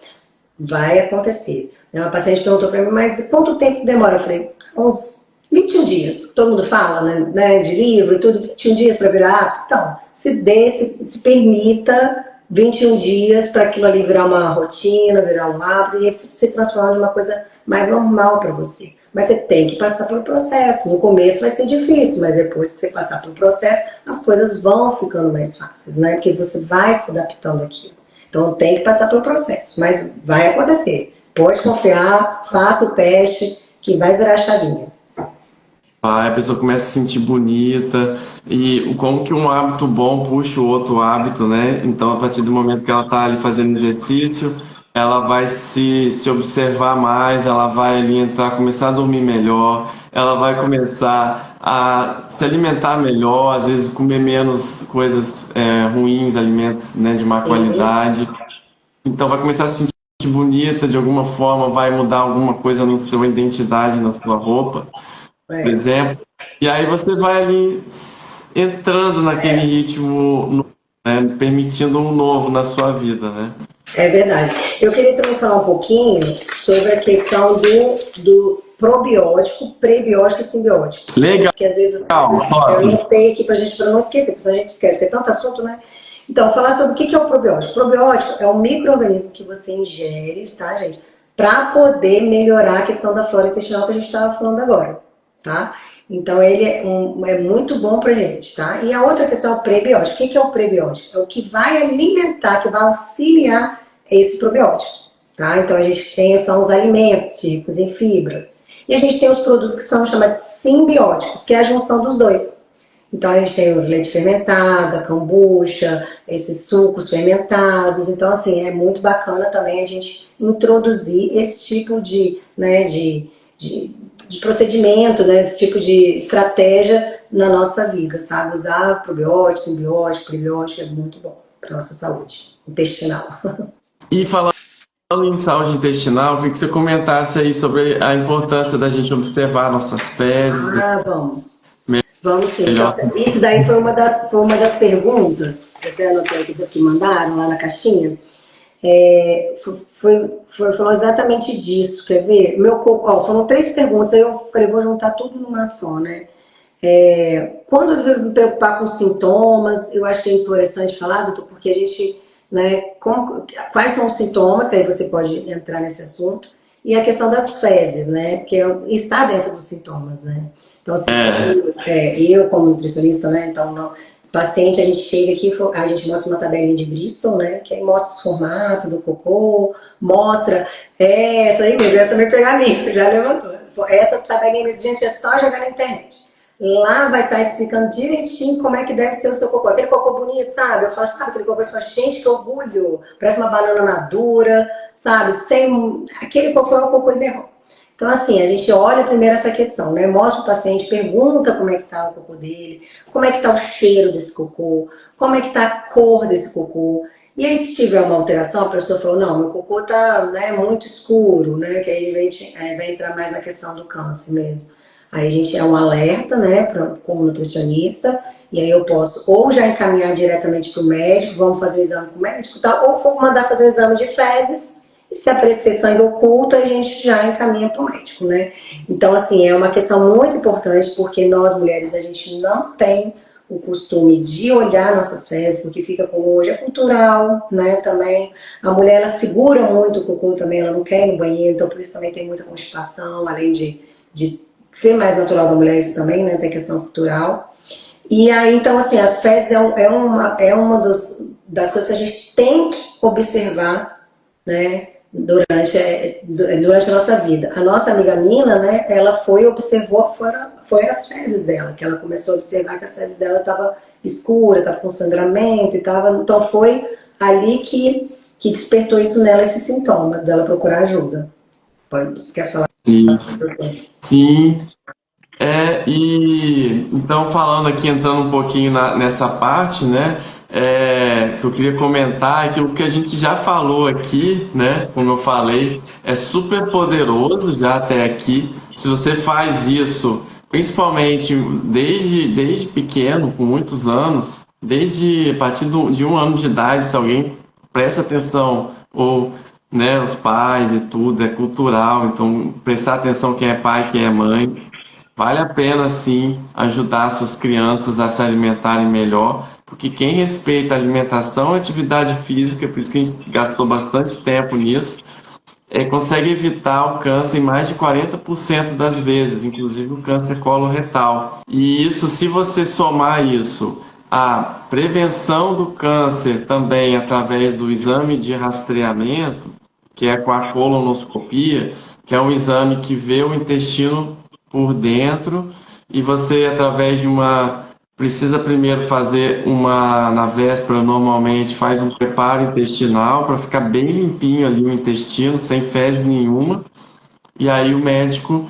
vai acontecer. Uma paciente perguntou para mim, mas quanto tempo demora? Eu falei, uns 21 dias. Todo mundo fala, né, de livro e tudo, 21 dias para virar hábito. Então, se permita 21 dias para aquilo ali virar uma rotina, virar um hábito e se transformar em uma coisa mais normal para você. Mas você tem que passar pelo processo. No começo vai ser difícil, mas depois que você passar pelo processo, as coisas vão ficando mais fáceis, né? Porque você vai se adaptando àquilo. Então tem que passar pelo processo, mas vai acontecer. Pode confiar, faça o teste, que vai virar a chavinha. A pessoa começa a se sentir bonita, e como que um hábito bom puxa o outro hábito, né? Então, a partir do momento que ela está ali fazendo exercício, ela vai se observar mais, ela vai ali entrar, começar a dormir melhor, ela vai começar a se alimentar melhor, às vezes comer menos coisas ruins, alimentos, né, de má Sim, qualidade. Então vai começar a se sentir bonita de alguma forma, vai mudar alguma coisa na sua identidade, na sua roupa, por é, exemplo. E aí você vai ali entrando naquele é, ritmo, né, permitindo um novo na sua vida, né? é verdade. Eu queria também falar um pouquinho sobre a questão do probiótico, prebiótico e simbiótico, né? Legal, Porque às vezes eu top. anotei aqui para não esquecer, porque senão a gente esquece, porque é tanto assunto, né? Então, falar sobre o que é o probiótico. O probiótico é um micro-organismo que você ingere, tá, gente? Para poder melhorar a questão da flora intestinal que a gente estava falando agora, tá? Então, ele é muito bom pra gente, tá? E a outra questão é o prebiótico. O que é o prebiótico? É o que vai alimentar, que vai auxiliar esse probiótico, tá? Então, a gente tem, são os alimentos ricos em fibras. E a gente tem os produtos que são chamados simbióticos, que é a junção dos dois. Então a gente tem os leite fermentado, a kombucha, esses sucos fermentados. Então, assim, é muito bacana também a gente introduzir esse tipo de, de procedimento, né, esse tipo de estratégia na nossa vida, sabe? Usar probiótico, simbiótico, prebiótico é muito bom para nossa saúde intestinal. E falando em saúde intestinal, eu queria que você comentasse aí sobre a importância da gente observar nossas fezes, né? Ah, vamos. Vamos sim. Melhor Então, assim. isso daí foi uma das perguntas que eu até anotei aqui que mandaram lá na caixinha. Falou exatamente disso, quer ver? Meu corpo, ó, foram três perguntas, aí eu falei, vou juntar tudo numa só, né? Quando eu devo me preocupar com sintomas, eu acho que é interessante falar, doutor, porque a gente, né, quais são os sintomas, que aí você pode entrar nesse assunto, e a questão das fezes, né, porque está dentro dos sintomas, né. Então, assim, eu como nutricionista, né, então, paciente, a gente chega aqui, a gente mostra uma tabelinha de Bristol, né, que aí mostra o formato do cocô, mostra, essa aí mesmo, eu ia também pegar a minha, já levantou. Essa tabelinha mesmo, gente, é só jogar na internet. Lá vai estar explicando direitinho como é que deve ser o seu cocô. Aquele cocô bonito, sabe? Eu falo, sabe, aquele cocô que fala, gente, que orgulho. Parece uma banana madura, sabe? Sem... Aquele cocô é o cocô ideal. Então, assim, a gente olha primeiro essa questão, né? Mostra o paciente, pergunta como é que tá o cocô dele, como é que tá o cheiro desse cocô, como é que tá a cor desse cocô. E aí, se tiver uma alteração, a pessoa falou, não, meu cocô tá, né, muito escuro, né? Que aí vai entrar mais a questão do câncer mesmo. Aí a gente é um alerta, né, como nutricionista, e aí eu posso ou já encaminhar diretamente para o médico, vamos fazer o exame com o médico, tá? Ou for mandar fazer o exame de fezes, e se aparecer sangue oculto, a gente já encaminha para o médico, né? Então, assim, é uma questão muito importante, porque nós mulheres, a gente não tem o costume de olhar nossas fezes, porque fica como hoje é cultural, né, também. A mulher, ela segura muito o cocô também, ela não quer ir no banheiro, então por isso também tem muita constipação, além de ser mais natural da mulher, isso também, né, tem questão cultural. E aí, então, assim, as fezes é uma das coisas que a gente tem que observar, né, durante a nossa vida. A nossa amiga Nina, né, ela observou, foi as fezes dela, que ela começou a observar que as fezes dela estavam escuras, estavam com sangramento, então foi ali que despertou isso nela, esse sintoma, dela procurar ajuda. Quer falar Isso. sobre o quê? Sim. E então falando aqui, entrando um pouquinho nessa parte, né? Que eu queria comentar aquilo que a gente já falou aqui, né? Como eu falei, é super poderoso já até aqui. Se você faz isso, principalmente desde pequeno, com muitos anos, desde a partir de 1 ano de idade, se alguém presta atenção, ou né, os pais e tudo, é cultural, então prestar atenção quem é pai, quem é mãe. Vale a pena, sim, ajudar suas crianças a se alimentarem melhor, porque quem respeita a alimentação e atividade física, por isso que a gente gastou bastante tempo nisso, consegue evitar o câncer em mais de 40% das vezes, inclusive o câncer coloretal. E isso, se você somar isso à prevenção do câncer também através do exame de rastreamento, que é com a colonoscopia, que é um exame que vê o intestino por dentro e você, através de uma precisa primeiro fazer na véspera, normalmente faz um preparo intestinal para ficar bem limpinho ali o intestino, sem fezes nenhuma. E aí o médico,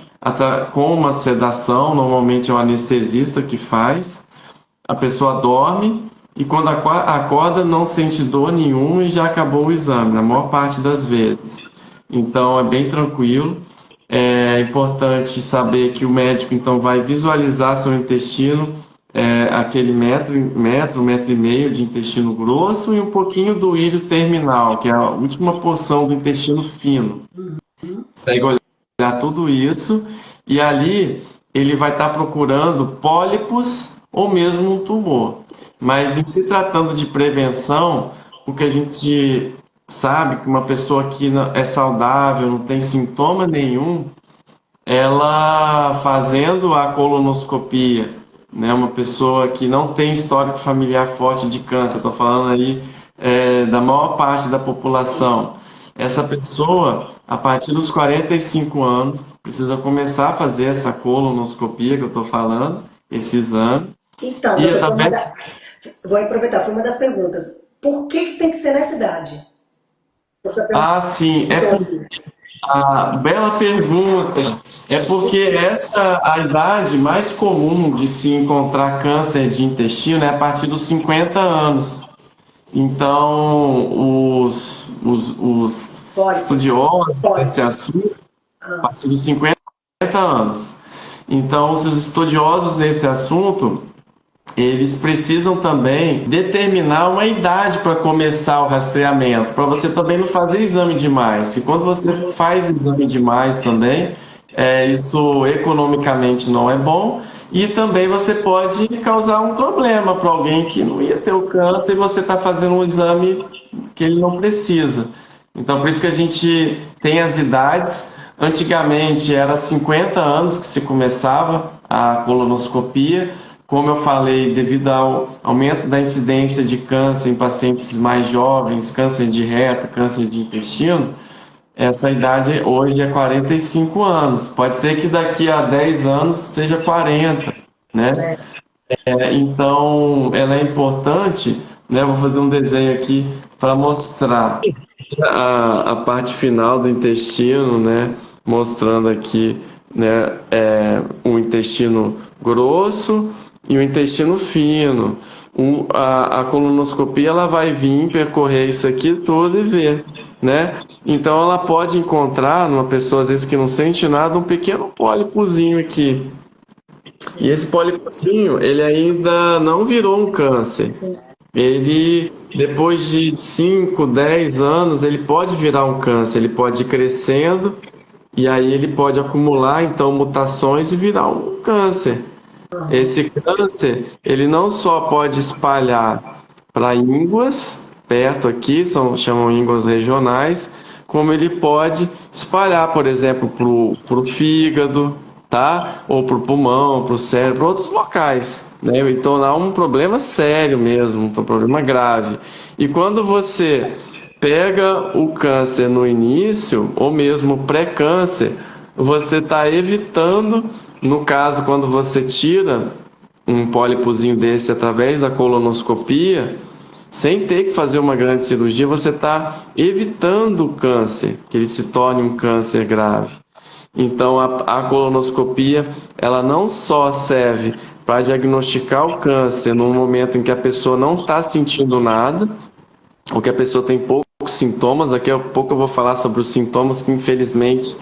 com uma sedação, normalmente é o anestesista que faz, a pessoa dorme e quando acorda não sente dor nenhuma e já acabou o exame, na maior parte das vezes. Então é bem tranquilo. É importante saber que o médico então vai visualizar seu intestino, aquele metro e meio de intestino grosso e um pouquinho do íleo terminal, que é a última porção do intestino fino. Consegue olhar tudo isso e ali ele vai estar procurando pólipos ou mesmo um tumor. Mas em se tratando de prevenção, o que a gente sabe que uma pessoa que é saudável, não tem sintoma nenhum, ela fazendo a colonoscopia, né, uma pessoa que não tem histórico familiar forte de câncer, estou falando aí da maior parte da população, essa pessoa, a partir dos 45 anos, precisa começar a fazer essa colonoscopia que eu estou falando, esse exame. Então, E doutor, também... vou aproveitar, foi uma das perguntas. Por que tem que ser nessa idade? Sim, bela pergunta. É porque essa a idade mais comum de se encontrar câncer de intestino é a partir dos 50 anos. Então, os estudiosos desse assunto, a partir dos 50 anos. Então, os estudiosos nesse assunto, eles precisam também determinar uma idade para começar o rastreamento, para você também não fazer exame demais. E quando você faz exame demais também, isso economicamente não é bom e também você pode causar um problema para alguém que não ia ter o câncer e você está fazendo um exame que ele não precisa. Então, por isso que a gente tem as idades. Antigamente era 50 anos que se começava a colonoscopia. Como eu falei, devido ao aumento da incidência de câncer em pacientes mais jovens, câncer de reto, câncer de intestino, essa idade hoje é 45 anos. Pode ser que daqui a 10 anos seja 40, né? Então, ela é importante, né? Vou fazer um desenho aqui para mostrar a parte final do intestino, né? Mostrando aqui, né? O intestino grosso e o intestino fino. A colonoscopia ela vai vir percorrer isso aqui tudo e ver, né? Então ela pode encontrar numa pessoa às vezes que não sente nada um pequeno pólipozinho aqui. E esse pólipozinho ele ainda não virou um câncer. Ele, depois de 5, 10 anos, ele pode virar um câncer, ele pode ir crescendo e aí ele pode acumular então mutações e virar um câncer. Esse câncer, ele não só pode espalhar para ínguas, perto aqui, chamam ínguas regionais, como ele pode espalhar, por exemplo, para o fígado, tá? Ou para o pulmão, para o cérebro, outros locais, né? E tornar um problema sério mesmo, um problema grave. E quando você pega o câncer no início, ou mesmo pré-câncer, você está evitando, no caso, quando você tira um pólipozinho desse através da colonoscopia, sem ter que fazer uma grande cirurgia, você está evitando o câncer, que ele se torne um câncer grave. Então, a colonoscopia, ela não só serve para diagnosticar o câncer no momento em que a pessoa não está sentindo nada, ou que a pessoa tem poucos sintomas. Daqui a pouco eu vou falar sobre os sintomas que, infelizmente,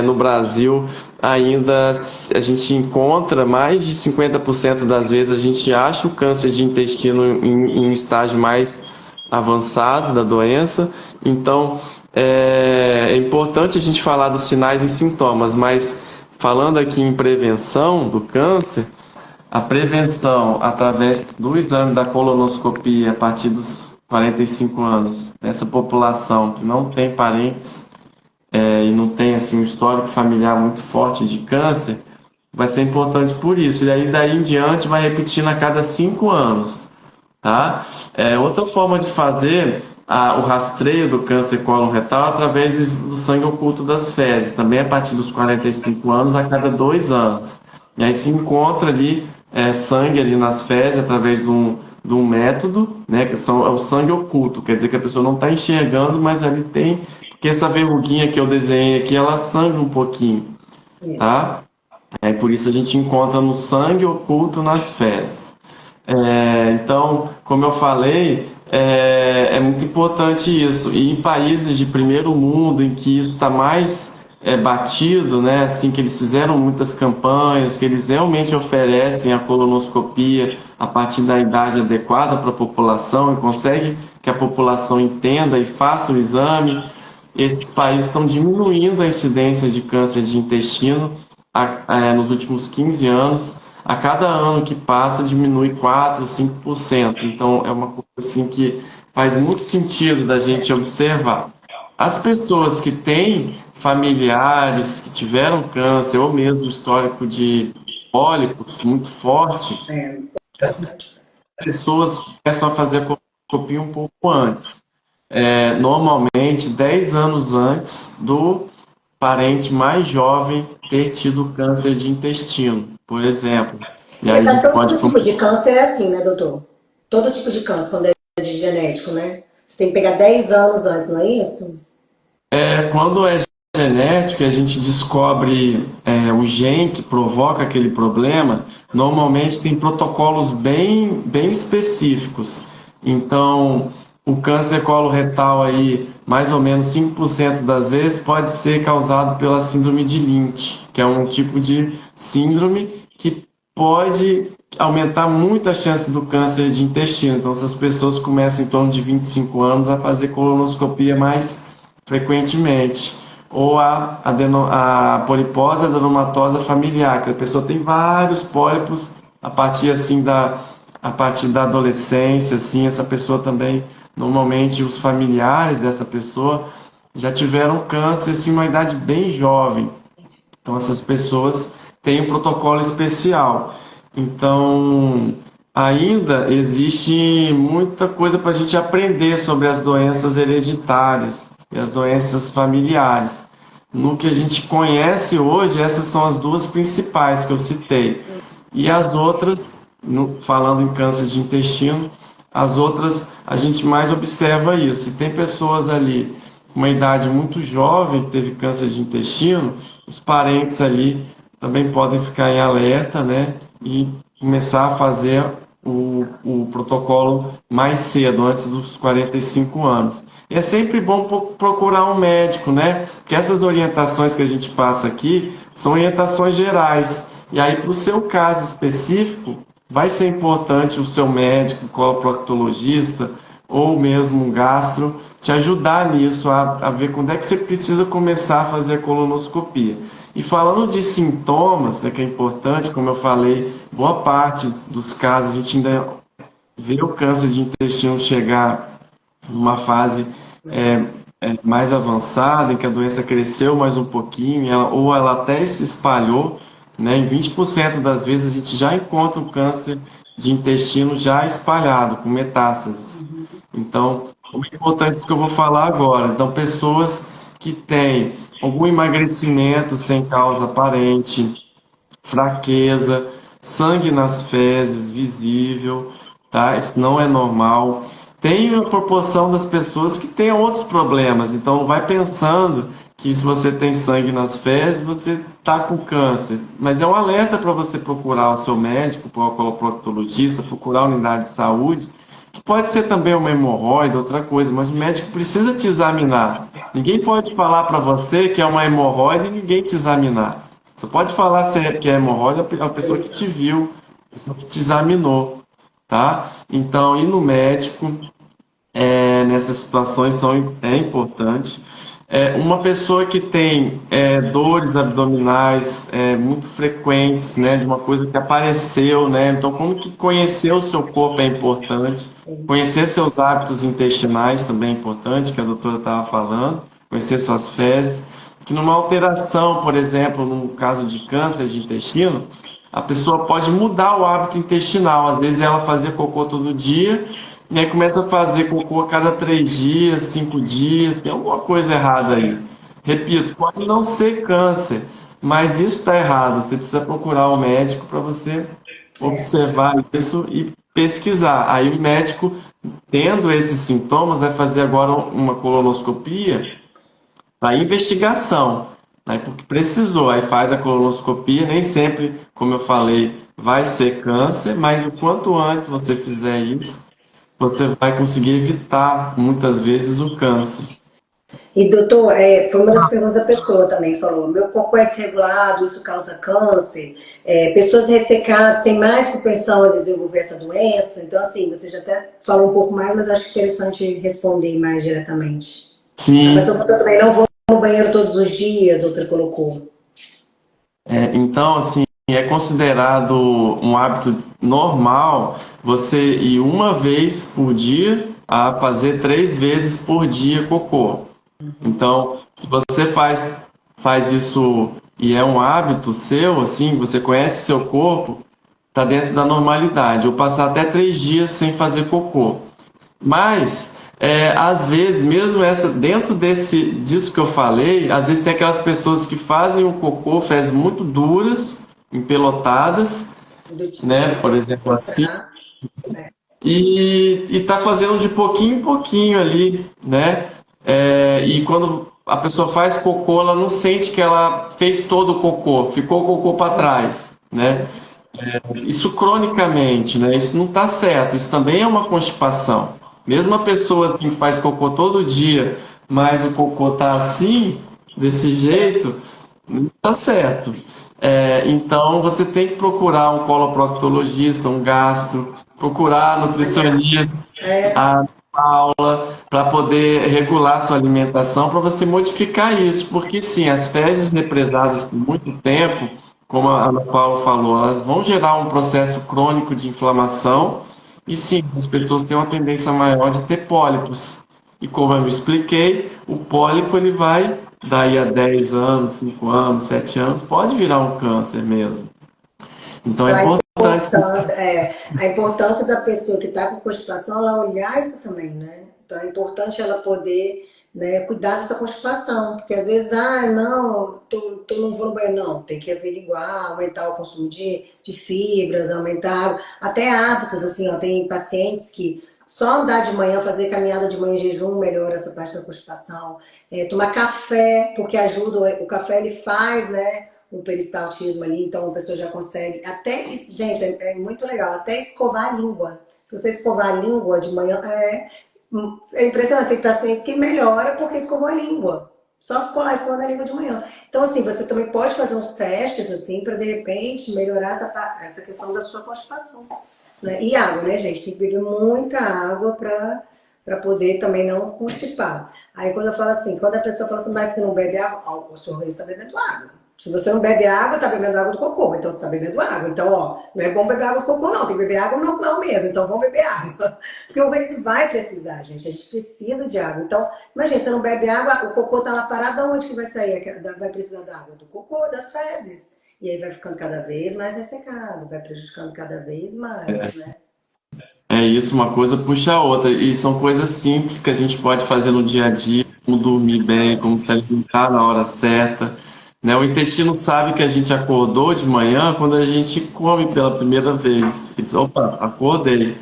no Brasil ainda a gente encontra, mais de 50% das vezes a gente acha o câncer de intestino em um estágio mais avançado da doença. Então é importante a gente falar dos sinais e sintomas, mas falando aqui em prevenção do câncer, a prevenção através do exame da colonoscopia a partir dos 45 anos, nessa população que não tem parentes e não tem assim, um histórico familiar muito forte de câncer, vai ser importante por isso. E aí daí em diante vai repetindo a cada 5 anos. Tá? Outra forma de fazer o rastreio do câncer coloretal através do sangue oculto das fezes, também a partir dos 45 anos, a cada 2 anos. E aí se encontra ali sangue ali nas fezes através de um método, né, é o sangue oculto, quer dizer que a pessoa não está enxergando, mas ali tem, porque essa verruguinha que eu desenhei aqui, ela sangra um pouquinho, Isso. tá? Por isso a gente encontra no sangue oculto nas fezes. Então, como eu falei, é muito importante isso. E em países de primeiro mundo, em que isso está mais batido, né, assim, que eles fizeram muitas campanhas, que eles realmente oferecem a colonoscopia a partir da idade adequada para a população e conseguem que a população entenda e faça o exame, esses países estão diminuindo a incidência de câncer de intestino nos últimos 15 anos. A cada ano que passa, diminui 4, 5%. Então, é uma coisa assim que faz muito sentido da gente observar. As pessoas que têm familiares que tiveram câncer ou mesmo histórico de pólipos muito forte, É, essas pessoas começam a fazer a colonoscopia um pouco antes. Normalmente 10 anos antes do parente mais jovem ter tido câncer de intestino, por exemplo. E porque aí a para gente pode. todo tipo de câncer é assim, né, doutor? Todo tipo de câncer, quando é de genético, né? Você tem que pegar 10 anos antes, não é isso? Quando é genético e a gente descobre o gene que provoca aquele problema, normalmente tem protocolos bem, bem específicos. Então, o câncer coloretal aí, mais ou menos 5% das vezes, pode ser causado pela síndrome de Lynch, que é um tipo de síndrome que pode aumentar muito a chance do câncer de intestino. Então, essas pessoas começam em torno de 25 anos a fazer colonoscopia mais frequentemente. Ou a polipose adenomatosa familiar, que a pessoa tem vários pólipos a partir assim a partir da adolescência, assim, essa pessoa também, normalmente os familiares dessa pessoa já tiveram câncer assim, uma idade bem jovem. Então essas pessoas têm um protocolo especial. Então, ainda existe muita coisa para a gente aprender sobre as doenças hereditárias e as doenças familiares. No que a gente conhece hoje, essas são as duas principais que eu citei. E as outras, falando em câncer de intestino, as outras a gente mais observa isso. Se tem pessoas ali com uma idade muito jovem que teve câncer de intestino, os parentes ali também podem ficar em alerta, né? E começar a fazer o protocolo mais cedo, antes dos 45 anos. E é sempre bom procurar um médico, né? Porque essas orientações que a gente passa aqui são orientações gerais. E aí, para o seu caso específico, vai ser importante o seu médico, coloproctologista ou mesmo um gastro te ajudar nisso, a ver quando é que você precisa começar a fazer a colonoscopia. E falando de sintomas, né, que é importante, como eu falei, boa parte dos casos a gente ainda vê o câncer de intestino chegar numa fase é, mais avançada, em que a doença cresceu mais um pouquinho, ou ela até se espalhou, né? Em 20% das vezes a gente já encontra o câncer de intestino já espalhado, com metástases. Então, é importante isso que eu vou falar agora. Então, pessoas que têm algum emagrecimento sem causa aparente, fraqueza, sangue nas fezes, visível, tá? Isso não é normal. Tem a proporção das pessoas que têm outros problemas, então vai pensando que se você tem sangue nas fezes, você está com câncer. Mas é um alerta para você procurar o seu médico, o proctologista, procurar a unidade de saúde, que pode ser também uma hemorroida, outra coisa, mas o médico precisa te examinar. Ninguém pode falar para você que é uma hemorroida e ninguém te examinar. Você pode falar que é hemorroida a pessoa que te viu, a pessoa que te examinou, tá? Então, ir no médico nessas situações é importante. Uma pessoa que tem dores abdominais muito frequentes, né, de uma coisa que apareceu, né? Então, como que conhecer o seu corpo é importante. Conhecer seus hábitos intestinais também é importante, que a doutora estava falando. Conhecer suas fezes. Que numa alteração, por exemplo, num caso de câncer de intestino, a pessoa pode mudar o hábito intestinal. Às vezes ela fazia cocô todo dia, e aí começa a fazer cocô a cada 3 dias, 5 dias, tem alguma coisa errada aí. Repito, pode não ser câncer, mas isso está errado. Você precisa procurar um médico para você observar isso e pesquisar. Aí o médico, tendo esses sintomas, vai fazer agora uma colonoscopia para investigação, né? Porque precisou, aí faz a colonoscopia, nem sempre, como eu falei, vai ser câncer, mas o quanto antes você fizer isso, você vai conseguir evitar muitas vezes o câncer. E doutor, foi uma das perguntas da pessoa também, falou, meu cocô é desregulado, isso causa câncer, pessoas ressecadas têm mais propensão a desenvolver essa doença, então assim, você já até falou um pouco mais, mas acho interessante responder mais diretamente. A Sim, pessoa botou também, não vou no banheiro todos os dias, outra colocou. então assim, é considerado um hábito normal você ir uma vez por dia a fazer 3 vezes por dia cocô. Então, se você faz isso e é um hábito seu, assim, você conhece seu corpo, está dentro da normalidade. Ou passar até 3 dias sem fazer cocô. Mas, às vezes, mesmo dentro disso que eu falei, às vezes tem aquelas pessoas que fazem o cocô, fezes muito duras, empelotadas, Do tipo, né? Por exemplo, assim, mostrar. e tá fazendo de pouquinho em pouquinho ali, né? E quando a pessoa faz cocô, ela não sente que ela fez todo o cocô, ficou o cocô para trás, né? Isso cronicamente, né? Isso não está certo. Isso também é uma constipação. Mesmo a pessoa assim que faz cocô todo dia, mas o cocô tá assim, desse jeito, não está certo. Então você tem que procurar um coloproctologista, um gastro, procurar nutricionista, É, a aula para poder regular sua alimentação, para você modificar isso, porque sim, as fezes represadas por muito tempo, como a Ana Paula falou, elas vão gerar um processo crônico de inflamação e sim, as pessoas têm uma tendência maior de ter pólipos. E como eu expliquei, o pólipo ele vai daí a 10 anos, 5 anos, 7 anos, pode virar um câncer mesmo. Então é então, importante. a importância da pessoa que está com constipação, ela olhar isso também, né? Então, é importante ela poder, né, cuidar dessa constipação, porque às vezes, não, não vou no banheiro, não, tem que averiguar, aumentar o consumo de fibras, aumentar, até hábitos, assim, ó, tem pacientes que só andar de manhã, fazer caminhada de manhã em jejum melhora essa parte da constipação, tomar café, porque ajuda, o café ele faz, né, o peristaltismo ali, então a pessoa já consegue. Até, gente, é muito legal, até escovar a língua. Se você escovar a língua de manhã, é impressionante. Tem pacientes que melhora porque escovou a língua. Só ficou lá escovando a língua de manhã. Então, assim, você também pode fazer uns testes, assim, para de repente melhorar essa questão da sua constipação. Né? E água, né, gente? Tem que beber muita água para poder também não constipar. Aí quando eu falo assim, quando a pessoa fala assim, mas você não bebe água, o seu organismo está bebendo água. Se você não bebe água, tá bebendo água do cocô. Então você tá bebendo água. Então, ó, não é bom beber água do cocô, não. Tem que beber água normal mesmo. Então vamos beber água. Porque o organismo vai precisar, gente. A gente precisa de água. Então, imagina, você não bebe água, o cocô tá lá parado, aonde que vai sair? Vai precisar da água? Do cocô, das fezes. E aí vai ficando cada vez mais ressecado, vai prejudicando cada vez mais, né? É isso, uma coisa puxa a outra. E são coisas simples que a gente pode fazer no dia a dia, como dormir bem, como se alimentar na hora certa. Né? O intestino sabe que a gente acordou de manhã quando a gente come pela primeira vez. Ele diz, opa, acordei.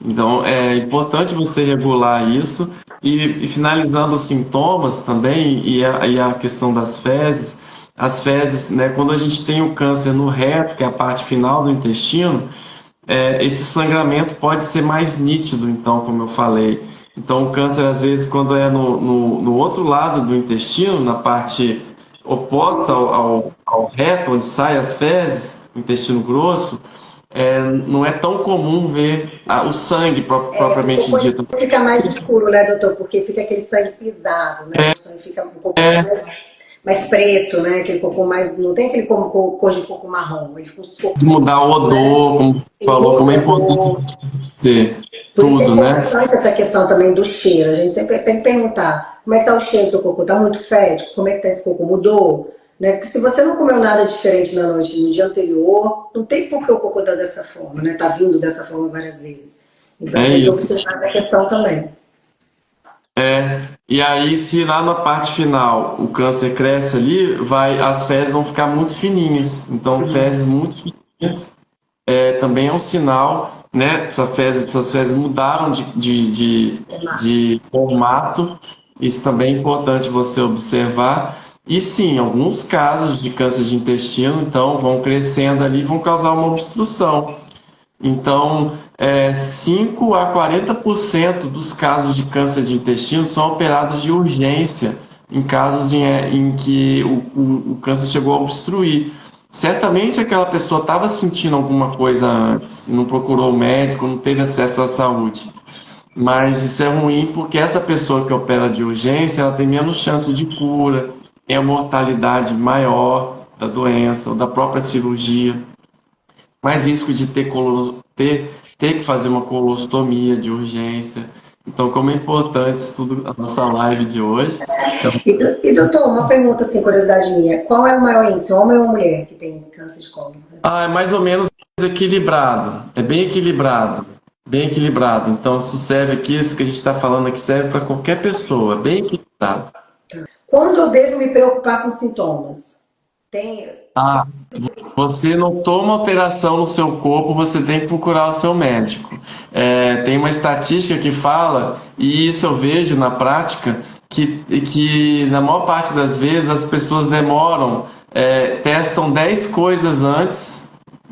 Então é importante você regular isso. E finalizando os sintomas também, e a questão das fezes, as fezes, né, quando a gente tem o câncer no reto, que é a parte final do intestino, esse sangramento pode ser mais nítido, então, como eu falei. Então, o câncer, às vezes, quando é no outro lado do intestino, na parte oposta ao reto, onde saem as fezes, o intestino grosso, não é tão comum ver o sangue O propriamente cocô dito. fica mais escuro, né, doutor? Porque fica aquele sangue pisado, né? O sangue fica um pouco mais preto, né? Aquele cocô mais. Não tem aquele cor de cocô marrom. Ele fica um De cocô, mudar o né? odor, como Ele falou, como é muda a importante cor. ser Por isso que é tudo, né? importante essa questão também do cheiro. A gente sempre tem que perguntar como é que tá o cheiro do cocô? Tá muito fético? Como é que tá esse cocô? Mudou? Né? Porque se você não comeu nada diferente na noite, no dia anterior, não tem por que o cocô tá dessa forma, né? Tá vindo dessa forma várias vezes. Então É tem que isso. observar essa questão também. E aí, se lá na parte final o câncer cresce ali, as fezes vão ficar muito fininhas. Então, fezes muito fininhas também é um sinal, né? Suas fezes mudaram de formato, isso também é importante você observar. E sim, alguns casos de câncer de intestino, então, vão crescendo ali e vão causar uma obstrução. Então, 5 a 40% dos casos de câncer de intestino são operados de urgência, em casos em que o câncer chegou a obstruir. Certamente aquela pessoa estava sentindo alguma coisa antes, não procurou o médico, não teve acesso à saúde. Mas isso é ruim porque essa pessoa que opera de urgência, ela tem menos chance de cura, tem a mortalidade maior da doença ou da própria cirurgia, mais risco de ter que fazer uma colostomia de urgência. Então, como é importante isso tudo, a nossa live de hoje. E doutor, uma pergunta assim, curiosidade minha. Qual é o maior índice, homem ou mulher, que tem câncer de cólon? É mais ou menos equilibrado. É bem equilibrado. Bem equilibrado. Então, isso serve aqui, isso que a gente está falando aqui serve para qualquer pessoa. Bem equilibrado. Quando eu devo me preocupar com sintomas? Tem... Você notou uma alteração no seu corpo, você tem que procurar o seu médico. Tem uma estatística que fala, e isso eu vejo na prática, que na maior parte das vezes as pessoas demoram, testam 10 coisas antes,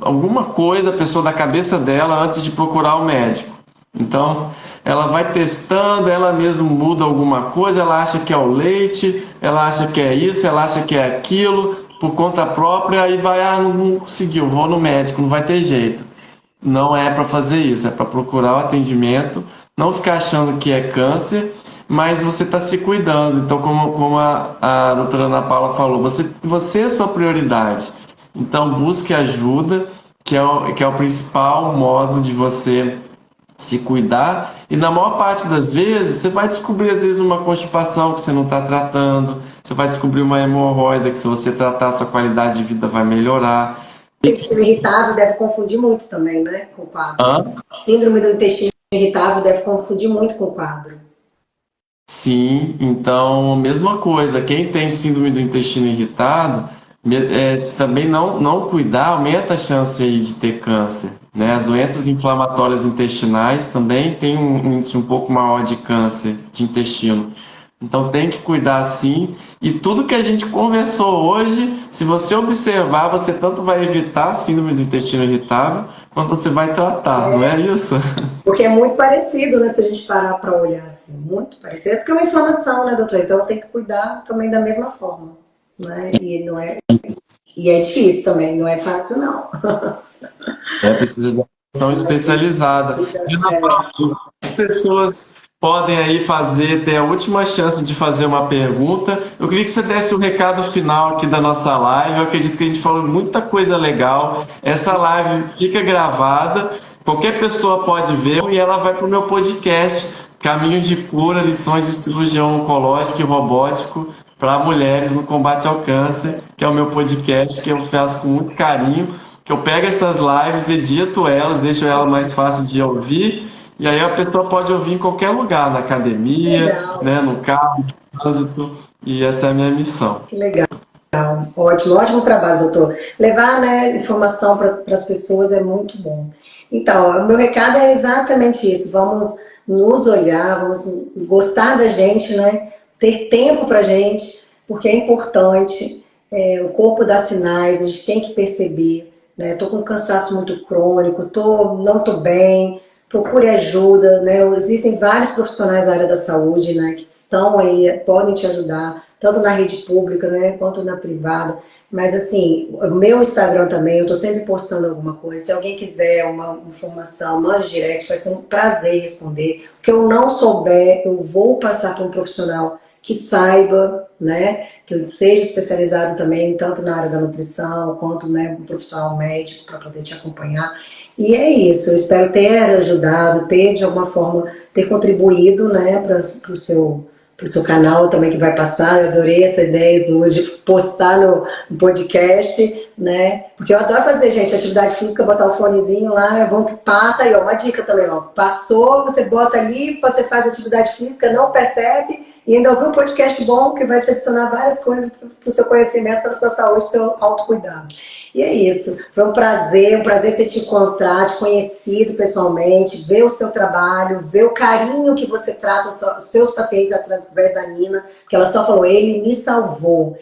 alguma coisa, a pessoa da cabeça dela, antes de procurar o médico. Então, ela vai testando, ela mesma muda alguma coisa, ela acha que é o leite, ela acha que é isso, ela acha que é aquilo, por conta própria, aí vai, não conseguiu, vou no médico, não vai ter jeito. Não é para fazer isso, é para procurar o atendimento, não ficar achando que é câncer, mas você está se cuidando. Então, como a doutora Ana Paula falou, você é a sua prioridade. Então, busque ajuda, que é o principal modo de você se cuidar, e na maior parte das vezes você vai descobrir às vezes uma constipação que você não está tratando, você vai descobrir uma hemorroida que se você tratar, sua qualidade de vida vai melhorar. Intestino irritável deve confundir muito também, né, com o quadro. Síndrome do intestino irritável deve confundir muito com o quadro. Sim, então, mesma coisa, quem tem síndrome do intestino irritado, se também não cuidar, aumenta a chance aí de ter câncer, né? As doenças inflamatórias intestinais também têm um índice um pouco maior de câncer de intestino. Então tem que cuidar sim, e tudo que a gente conversou hoje, se você observar, você tanto vai evitar a síndrome do intestino irritável, quanto você vai tratar, não é isso? Porque é muito parecido, né, se a gente parar para olhar assim, muito parecido, porque é uma inflamação, né, doutor? Então tem que cuidar também da mesma forma, né? E é difícil também, não é fácil não. Precisa de atenção especializada. As pessoas podem aí ter a última chance de fazer uma pergunta. Eu queria que você desse o recado final aqui da nossa live. Eu acredito que a gente falou muita coisa legal. Essa live fica gravada, qualquer pessoa pode ver e ela vai para o meu podcast, Caminhos de Cura, Lições de Cirurgião Oncológico e Robótico para Mulheres no Combate ao Câncer, que é o meu podcast que eu faço com muito carinho, que eu pego essas lives, edito elas, deixo elas mais fácil de ouvir, e aí a pessoa pode ouvir em qualquer lugar, na academia, né, no carro, no trânsito, e essa é a minha missão. Que legal. Ótimo, ótimo trabalho, doutor. Levar, né, informação para as pessoas é muito bom. Então, o meu recado é exatamente isso. Vamos nos olhar, vamos gostar da gente, né? Ter tempo para a gente, porque é importante. O corpo dá sinais, a gente tem que perceber. Estou com um cansaço muito crônico, não estou bem, procure ajuda. Né? Existem vários profissionais da área da saúde, né, que estão aí, podem te ajudar, tanto na rede pública, né, quanto na privada. Mas assim, o meu Instagram também, eu estou sempre postando alguma coisa. Se alguém quiser uma informação, mande direct, vai ser um prazer responder. O que eu não souber, eu vou passar para um profissional que saiba, né, que seja especializado também, tanto na área da nutrição, quanto, né, um profissional médico para poder te acompanhar. E é isso, eu espero ter ajudado, de alguma forma, ter contribuído, né, para o seu canal também que vai passar. Eu adorei essa ideia de postar no podcast, né? Porque eu adoro fazer, gente, atividade física, botar o fonezinho lá, é bom que passa. Aí, ó, uma dica também, ó. Passou, você bota ali, você faz atividade física, não percebe, e ainda ouviu um podcast bom que vai te adicionar várias coisas para o seu conhecimento, para a sua saúde, para o seu autocuidado. E é isso. Foi um prazer ter te encontrado, te conhecido pessoalmente, ver o seu trabalho, ver o carinho que você trata os seus pacientes através da Nina, que ela só falou, ele me salvou.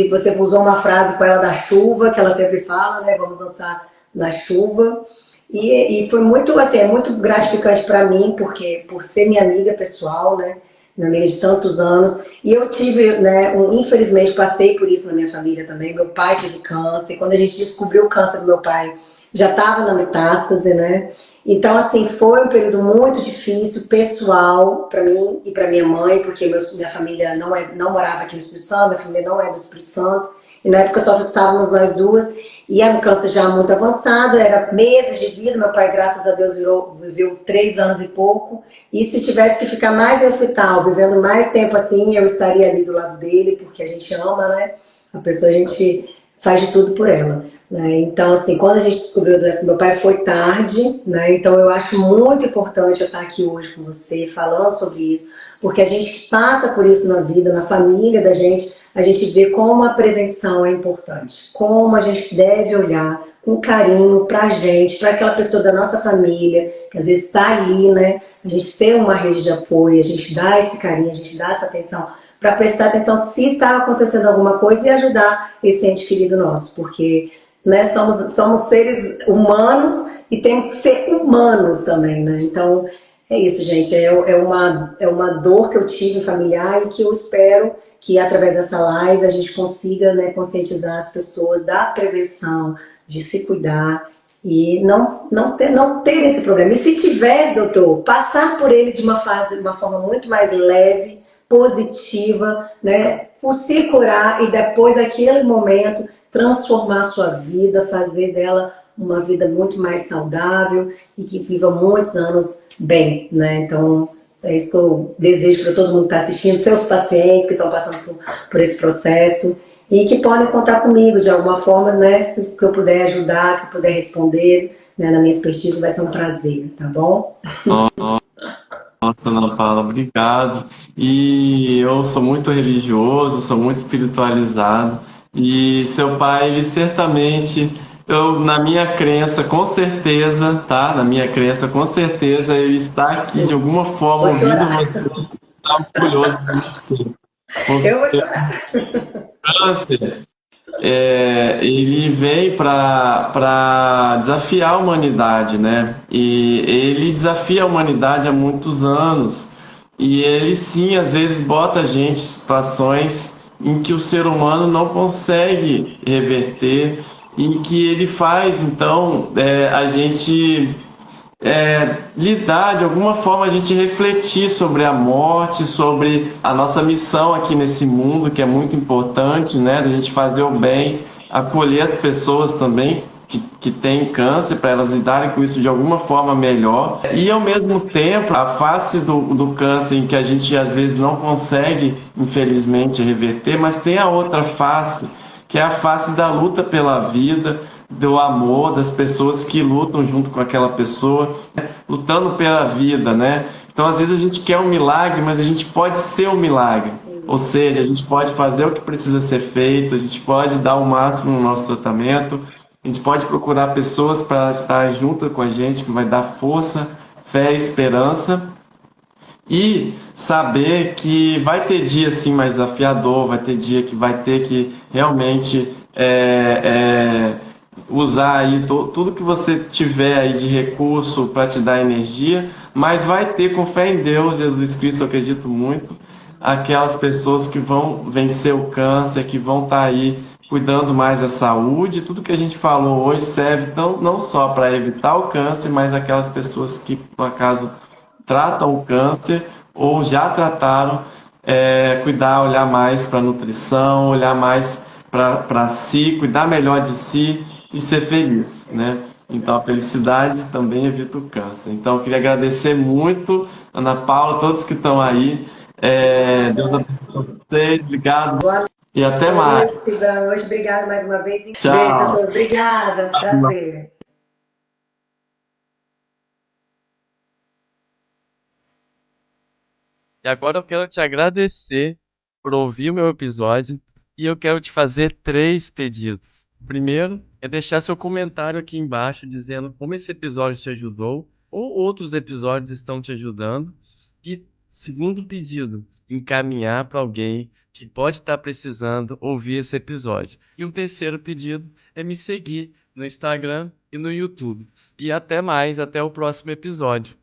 Você usou uma frase com ela da chuva, que ela sempre fala, né? Vamos dançar na chuva. E foi muito, assim, é muito gratificante para mim, porque por ser minha amiga pessoal, né? Minha amiga de tantos anos. E eu tive, né, infelizmente, passei por isso na minha família também. Meu pai teve câncer. Quando a gente descobriu o câncer do meu pai, já estava na metástase, né? Então, assim, foi um período muito difícil, pessoal, para mim e para minha mãe, porque minha família não morava aqui no Espírito Santo, minha família não é do Espírito Santo. E na época só estávamos nós duas. E era um câncer já muito avançado, era meses de vida. Meu pai, graças a Deus, viveu 3 anos e pouco. E se tivesse que ficar mais no hospital, vivendo mais tempo assim, eu estaria ali do lado dele, porque a gente ama, né? A pessoa, a gente faz de tudo por ela. Né? Então, assim, quando a gente descobriu a doença do meu pai, foi tarde, né? Então, eu acho muito importante eu estar aqui hoje com você, falando sobre isso, porque a gente passa por isso na vida, na família da gente, a gente vê como a prevenção é importante, como a gente deve olhar com carinho para a gente, para aquela pessoa da nossa família, que às vezes está ali, né? A gente ter uma rede de apoio, a gente dá esse carinho, a gente dá essa atenção, para prestar atenção se está acontecendo alguma coisa e ajudar esse ente querido nosso, porque né, somos seres humanos e temos que ser humanos também, né? Então, é isso, gente. É uma dor que eu tive familiar e que eu espero que através dessa live a gente consiga, né, conscientizar as pessoas da prevenção, de se cuidar e não ter esse problema. E se tiver, doutor, passar por ele de uma forma muito mais leve, positiva, né, por se curar e depois daquele momento transformar a sua vida, fazer dela uma vida muito mais saudável e que viva muitos anos bem, né? Então, é isso que eu desejo para todo mundo que está assistindo, seus pacientes que estão passando por esse processo e que podem contar comigo de alguma forma, né? Se que eu puder ajudar, que eu puder responder, né, na minha expertise, vai ser um prazer, tá bom? Nossa, Ana Paula, obrigado. E eu sou muito religioso, sou muito espiritualizado. E seu pai, ele certamente, na minha crença, com certeza, tá? Na minha crença, com certeza, ele está aqui de alguma forma Vou ouvindo chorar. você, está orgulhoso de você. Eu vou Porque chorar. o câncer, ele vem para desafiar a humanidade, né? E ele desafia a humanidade há muitos anos. E ele sim, às vezes, bota a gente em situações em que o ser humano não consegue reverter, em que ele faz, então, a gente lidar, de alguma forma, a gente refletir sobre a morte, sobre a nossa missão aqui nesse mundo, que é muito importante, né? Da gente fazer o bem, acolher as pessoas também que têm câncer, para elas lidarem com isso de alguma forma melhor. E, ao mesmo tempo, a face do câncer em que a gente, às vezes, não consegue, infelizmente, reverter, mas tem a outra face, que é a face da luta pela vida, do amor, das pessoas que lutam junto com aquela pessoa, lutando pela vida, né? Então, às vezes a gente quer um milagre, mas a gente pode ser um milagre. Ou seja, a gente pode fazer o que precisa ser feito, a gente pode dar o máximo no nosso tratamento, a gente pode procurar pessoas para estar junto com a gente, que vai dar força, fé e esperança. E saber que vai ter dia assim mais desafiador, vai ter dia que vai ter que realmente usar aí tudo que você tiver aí de recurso para te dar energia, mas vai ter, com fé em Deus, Jesus Cristo, eu acredito muito, aquelas pessoas que vão vencer o câncer, que vão estar aí cuidando mais da saúde. Tudo que a gente falou hoje serve não só para evitar o câncer, mas aquelas pessoas que, por acaso, tratam o câncer ou já trataram, cuidar, olhar mais para a nutrição, olhar mais para si, cuidar melhor de si e ser feliz, né? Então a felicidade também evita o câncer. Então eu queria agradecer muito, Ana Paula, todos que estão aí. Deus abençoe vocês, obrigado Boa e até mais. noite, boa noite. Obrigada mais uma vez. Beijo a Tchau. todos. Obrigada. Prazer. E agora eu quero te agradecer por ouvir o meu episódio e eu quero te fazer 3 pedidos. Primeiro, é deixar seu comentário aqui embaixo dizendo como esse episódio te ajudou ou outros episódios estão te ajudando. E segundo pedido, encaminhar para alguém que pode estar precisando ouvir esse episódio. E o terceiro pedido é me seguir no Instagram e no YouTube. E até mais, até o próximo episódio.